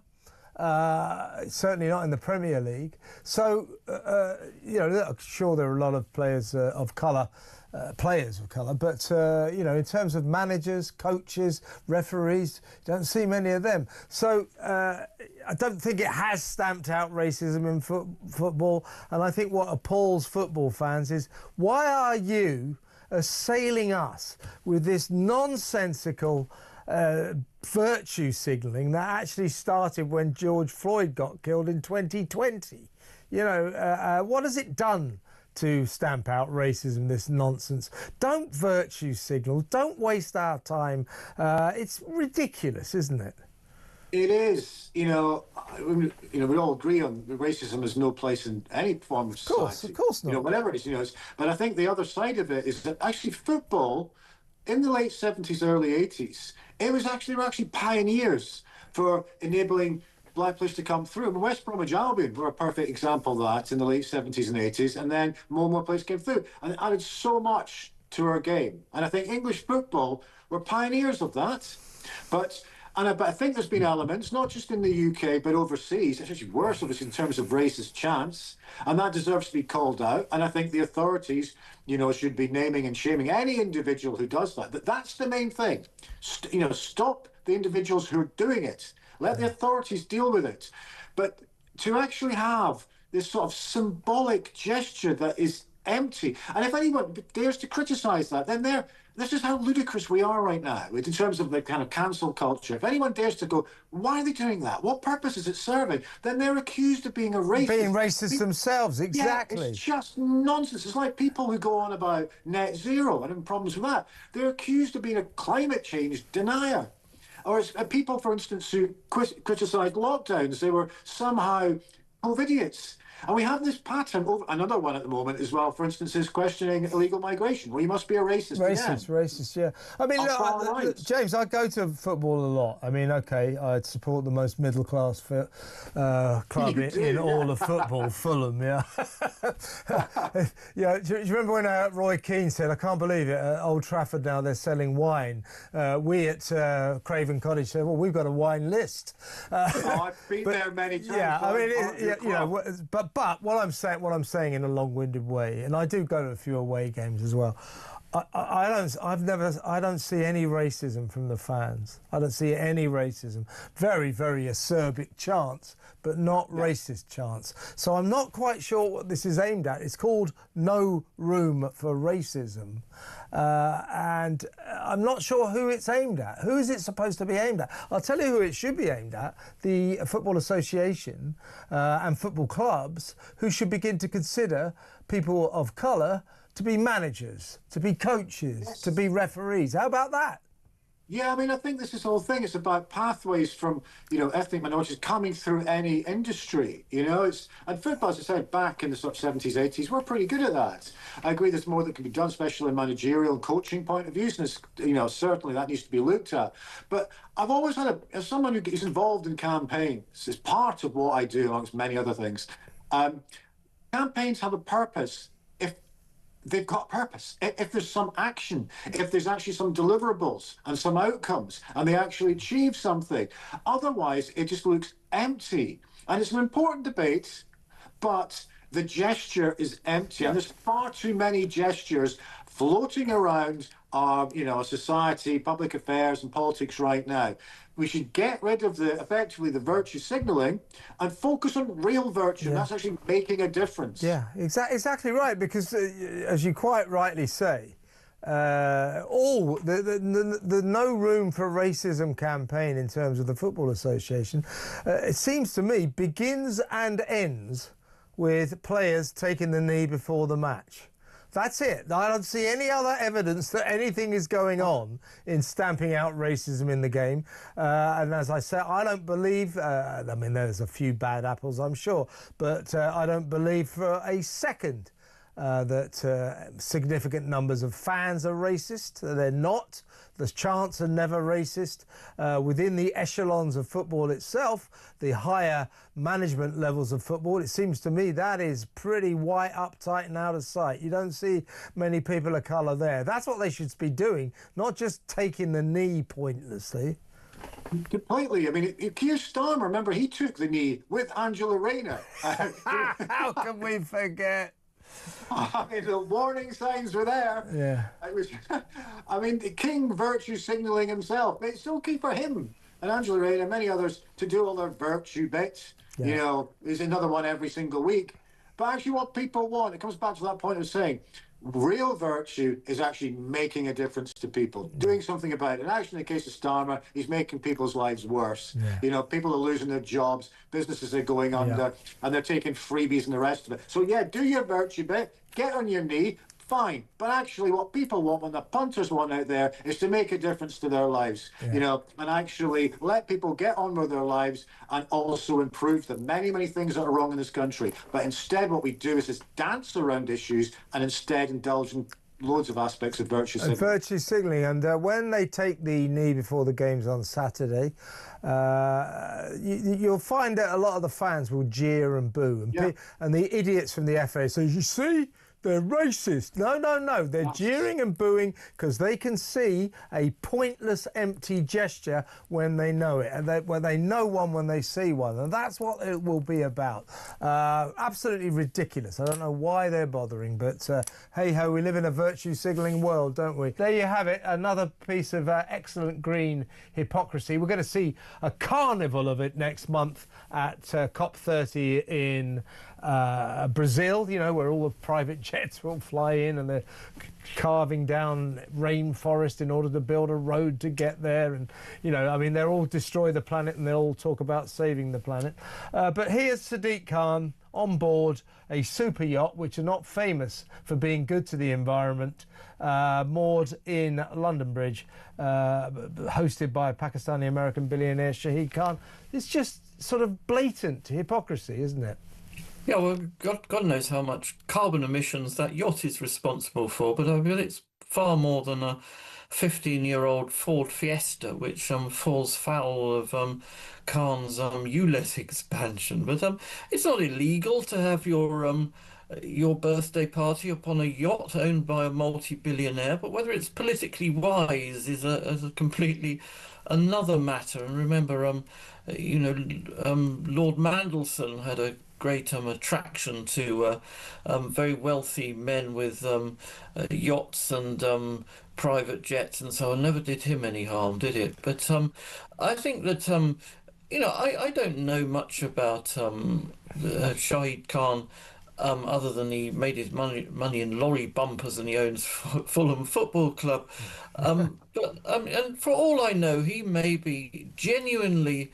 S2: Certainly not in the Premier League. So, you know, sure, there are a lot of players of colour, but, you know, in terms of managers, coaches, referees, you don't see many of them. So I don't think it has stamped out racism in football. And I think what appalls football fans is, why are you assailing us with this nonsensical virtue signalling that actually started when George Floyd got killed in 2020? You know, what has it done to stamp out racism, this nonsense? Don't virtue signal. Don't waste our time. It's ridiculous, isn't it?
S15: It is. You know, we all agree on racism has no place in any form of society.
S2: Of course not.
S15: You know, whatever it is, you know. But I think the other side of it is that actually football, in the late 70s, early 80s, they were actually pioneers for enabling black players to come through. I mean, West Bromwich Albion were a perfect example of that in the late 70s and 80s, and then more and more players came through, and it added so much to our game. And I think English football were pioneers of that. But I think there's been elements, not just in the UK, but overseas, it's actually worse, obviously, in terms of racist chants, and that deserves to be called out. And I think the authorities, you know, should be naming and shaming any individual who does that. That's the main thing. You know, stop the individuals who are doing it. Let the authorities deal with it. But to actually have this sort of symbolic gesture that is empty, and if anyone dares to criticise that, then this is how ludicrous we are right now in terms of the kind of cancel culture. If anyone dares to go, why are they doing that? What purpose is it serving? Then they're accused of being a racist.
S2: Being racist themselves, exactly.
S15: Yeah, it's just nonsense. It's like people who go on about net zero and have problems with that. They're accused of being a climate change denier. Or it's people, for instance, who criticised lockdowns. They were somehow COVIDiots. And we have this pattern. Another one at the moment as well, for instance, is questioning illegal migration. Well, you must be a racist.
S2: Racist, yeah. I mean, look, James, I go to football a lot. I mean, OK, I'd support the most middle-class club in all of football, Fulham, yeah. Yeah. Do you remember when Roy Keane said, I can't believe it, at Old Trafford now they're selling wine. We at Craven Cottage said, well, we've got a wine list.
S15: I've been there many times.
S2: Yeah, I mean, you know, but what I'm saying in a long-winded way, and I do go to a few away games as well. I don't see any racism from the fans. I don't see any racism. Very, very acerbic chants, but not racist chants. So I'm not quite sure what this is aimed at. It's called No Room for Racism. And I'm not sure who it's aimed at. Who is it supposed to be aimed at? I'll tell you who it should be aimed at. The Football Association and football clubs, who should begin to consider people of colour to be managers, to be coaches, to be referees. How about that?
S15: Yeah, I mean, I think this is the whole thing. It's about pathways from, you know, ethnic minorities coming through any industry, you know. And football, as I said, back in the sort of 70s, 80s, we're pretty good at that. I agree there's more that can be done, especially in managerial and coaching point of views, and it's, you know, certainly that needs to be looked at. But I've always had, as someone who is involved in campaigns, it's part of what I do, amongst many other things. Campaigns have a purpose. They've got purpose. If there's some action, if there's actually some deliverables and some outcomes, and they actually achieve something. Otherwise, it just looks empty. And it's an important debate, but the gesture is empty. And there's far too many gestures floating around our, you know, society, public affairs and politics right now. We should get rid of effectively the virtue signalling and focus on real virtue. Yeah. That's actually making a difference.
S2: Yeah, exactly right. Because as you quite rightly say, the No Room for Racism campaign in terms of the Football Association, it seems to me, begins and ends with players taking the knee before the match. That's it. I don't see any other evidence that anything is going on in stamping out racism in the game. And as I said, I don't believe, I mean, there's a few bad apples, I'm sure, but I don't believe for a second that significant numbers of fans are racist. They're not. The chants are never racist. Within the echelons of football itself, the higher management levels of football, it seems to me that is pretty white, uptight and out of sight. You don't see many people of colour there. That's what they should be doing, not just taking the knee pointlessly.
S15: Completely. I mean, Keir Starmer, remember, he took the knee with Angela Rayner.
S2: How can we forget?
S15: I mean, the warning signs were there.
S2: Yeah.
S15: It was, I mean, the king virtue signalling himself. But it's okay for him and Angela Rayner and many others to do all their virtue bits.
S2: Yeah.
S15: You know, there's another one every single week. But actually what people want, it comes back to that point of saying, real virtue is actually making a difference to people, doing something about it. And actually, in the case of Starmer, he's making people's lives worse.
S2: Yeah.
S15: You know, people are losing their jobs, businesses are going under, and they're taking freebies and the rest of it. So, yeah, do your virtue bit, get on your knee, fine. But actually, what people want, what the punters want out there, is to make a difference to their lives, you know, and actually let people get on with their lives and also improve the many, many things that are wrong in this country. But instead, what we do is just dance around issues and instead indulge in loads of aspects of virtue signalling.
S2: Virtue signalling, and when they take the knee before the games on Saturday, you'll find that a lot of the fans will jeer and boo, and the idiots from the FA say, "You see, they're racist." No, they're jeering and booing because they can see a pointless, empty gesture when they know it, and when they know one when they see one, and that's what it will be about. Absolutely ridiculous. I don't know why they're bothering, but hey-ho, we live in a virtue signalling world, don't we? There you have it, another piece of excellent green hypocrisy. We're going to see a carnival of it next month at COP30 in Brazil, you know, where all the private jets will fly in and they're carving down rainforest in order to build a road to get there, and you know, I mean, they'll all destroy the planet and they'll all talk about saving the planet. But here's Sadiq Khan on board a super yacht, which are not famous for being good to the environment, moored in London Bridge, hosted by Pakistani-American billionaire Sadiq Khan. It's just sort of blatant hypocrisy, isn't it?
S16: Yeah, well, God knows how much carbon emissions that yacht is responsible for, but I mean, it's far more than a 15-year-old Ford Fiesta, which falls foul of Khan's ULEZ expansion. But it's not illegal to have your birthday party upon a yacht owned by a multi-billionaire, but whether it's politically wise is a completely another matter. And remember, you know, Lord Mandelson had a great attraction to very wealthy men with yachts and private jets and so on. Never did him any harm, did it? But I think that, you know, I don't know much about Shahid Khan other than he made his money in lorry bumpers and he owns Fulham Football Club. But and for all I know, he may be genuinely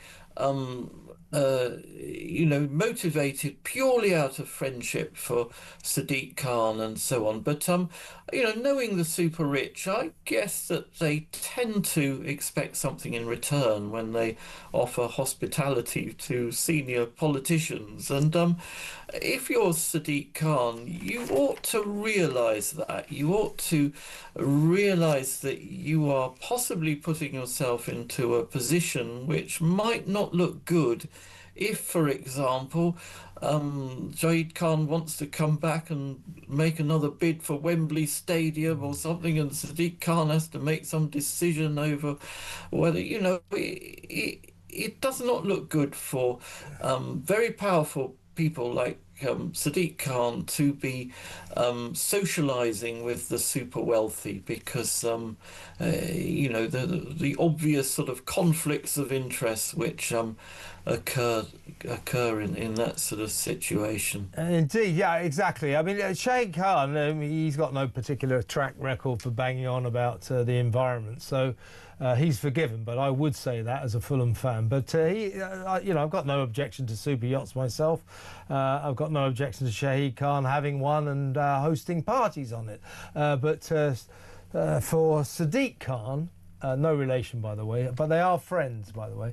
S16: you know, motivated purely out of friendship for Sadiq Khan and so on. But, you know, knowing the super rich, I guess that they tend to expect something in return when they offer hospitality to senior politicians. And if you're Sadiq Khan, you ought to realise that. You ought to realise that you are possibly putting yourself into a position which might not look good if, for example, Shahid Khan wants to come back and make another bid for Wembley Stadium or something, and Sadiq Khan has to make some decision over whether, you know, it does not look good for very powerful people like Sadiq Khan to be socialising with the super wealthy, because you know, the obvious sort of conflicts of interest which occur in that sort of situation.
S2: Indeed, yeah, exactly. I mean, Shahid Khan, he's got no particular track record for banging on about the environment, so he's forgiven. But I would say that as a Fulham fan. But you know, I've got no objection to super yachts myself. I've got no objection to Shahid Khan having one and hosting parties on it. But for Sadiq Khan, no relation, by the way, but they are friends, by the way,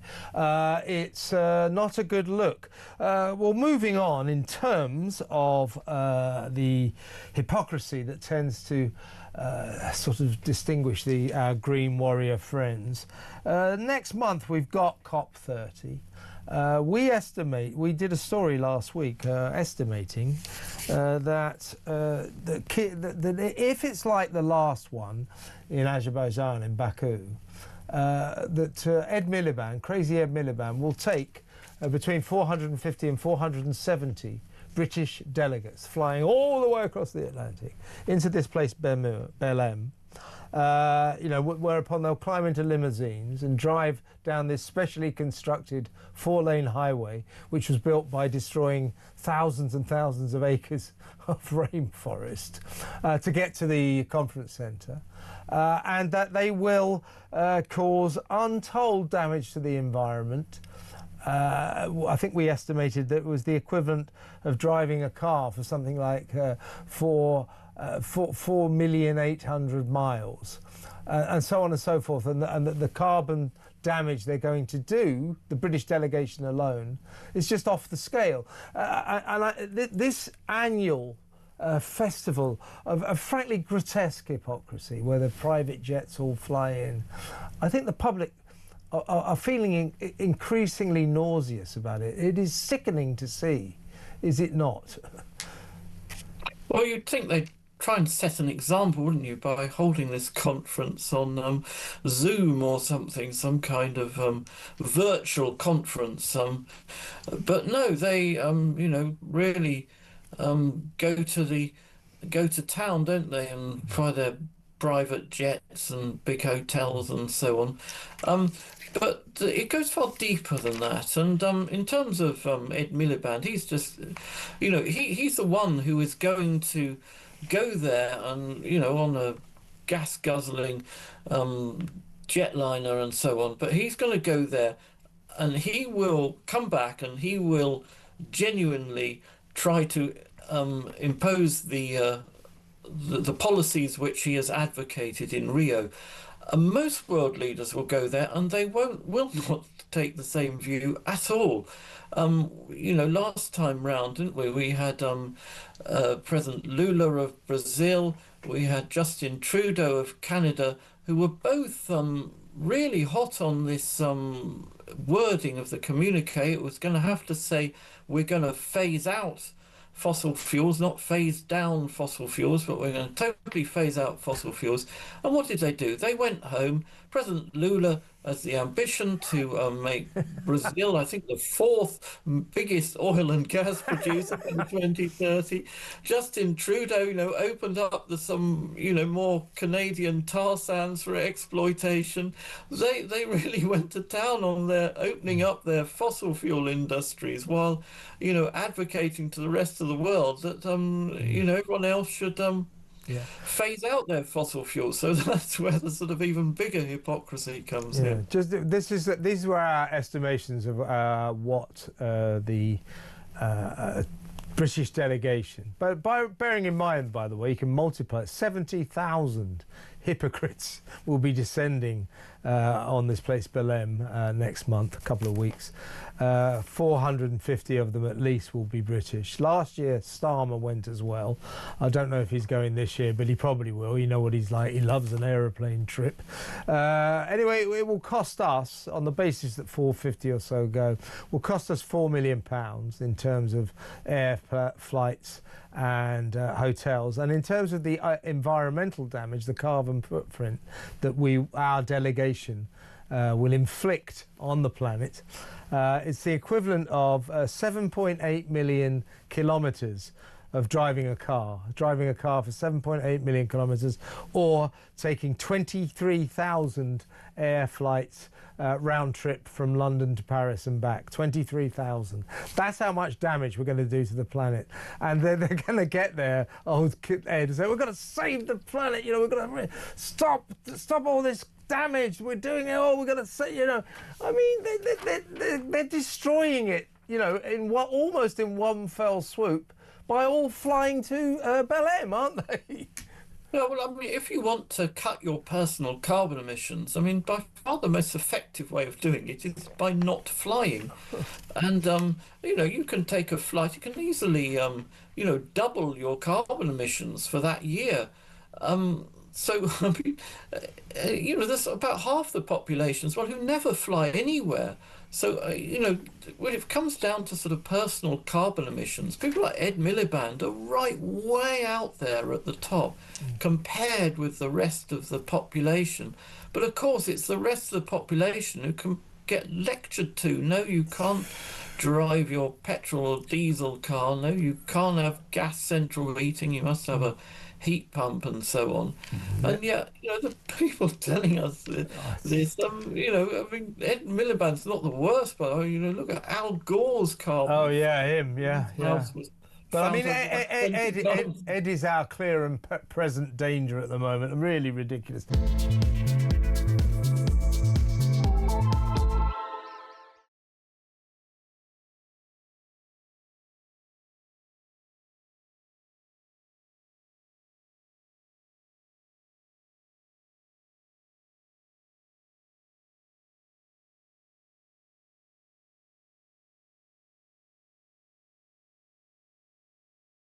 S2: it's not a good look. Well, moving on, in terms of the hypocrisy that tends to sort of distinguish our Green Warrior friends, next month we've got COP30. We did a story last week estimating that if it's like the last one in Azerbaijan, in Baku, that Ed Miliband, crazy Ed Miliband, will take between 450 and 470 British delegates flying all the way across the Atlantic into this place, Belém. Whereupon they'll climb into limousines and drive down this specially constructed 4-lane highway, which was built by destroying thousands and thousands of acres of rainforest to get to the conference centre, and that they will cause untold damage to the environment. I think we estimated that it was the equivalent of driving a car for something like 4,800,000 miles, and so on and so forth, and the carbon damage they're going to do, the British delegation alone, is just off the scale. This annual festival of frankly grotesque hypocrisy, where the private jets all fly in, I think the public are feeling increasingly nauseous about it. It is sickening to see, is it not?
S16: Well, you'd think they'd try and set an example, wouldn't you, by holding this conference on Zoom or something, some kind of virtual conference. But no, they, really go to town, don't they, and fly their private jets and big hotels and so on. But it goes far deeper than that. And in terms of Ed Miliband, he's just, he's the one who is going to go there and, on a gas-guzzling jetliner and so on. But he's going to go there and he will come back and he will genuinely try to impose the policies which he has advocated in Rio. Most world leaders will go there and they will not take the same view at all. Last time round, didn't we? We had President Lula of Brazil, we had Justin Trudeau of Canada, who were both really hot on this wording of the communique. It was going to have to say we're going to phase out fossil fuels, not phase down fossil fuels, but we're going to totally phase out fossil fuels. And what did they do? They went home. President Lula has the ambition to make Brazil, I think, the 4th biggest oil and gas producer in 2030. Justin Trudeau, opened up some more Canadian tar sands for exploitation. They really went to town on their opening up their fossil fuel industries, while advocating to the rest of the world that everyone else should phase out their fossil fuels. So that's where the sort of even bigger hypocrisy comes in.
S2: These were our estimations of what the British delegation, but bearing in mind, by the way, you can multiply it, 70,000 hypocrites will be descending on this place, Belém, next month, a couple of weeks. 450 of them at least will be British. Last year, Starmer went as well. I don't know if he's going this year, but he probably will. You know what he's like. He loves an aeroplane trip. Anyway, it will cost us, on the basis that 450 or so go, will cost us £4 million in terms of air flights and hotels. And in terms of the environmental damage, the carbon footprint that our delegation will inflict on the planet, it's the equivalent of 7.8 million kilometres of driving a car for 7.8 million kilometres, or taking 23,000 air flights round trip from London to Paris and back. 23,000. That's how much damage we're going to do to the planet. And they're going to get there, old Ed, and say, we've got to save the planet, we've got to stop all this damage, we're doing it all, we're going to say, I mean, they're destroying it, almost in one fell swoop by all flying to Belém, aren't they?
S16: Yeah, well, I mean, if you want to cut your personal carbon emissions, I mean, by far the most effective way of doing it is by not flying. And, you can take a flight, you can easily, double your carbon emissions for that year. So, I mean, you know, there's about half the population as well who never fly anywhere. So, you know, when it comes down to sort of personal carbon emissions, people like Ed Miliband are right way out there at the top compared with the rest of the population. But of course, it's the rest of the population who can get lectured to. No, you can't drive your petrol or diesel car. No, you can't have gas central heating. You must have a heat pump and so on. And yet, you know, the people telling us this, you know, I mean, Ed Miliband's not the worst, but, you know, look at Al Gore's carbon.
S2: Oh, yeah, him, yeah. But I mean, Ed is our clear and present danger at the moment. Really ridiculous.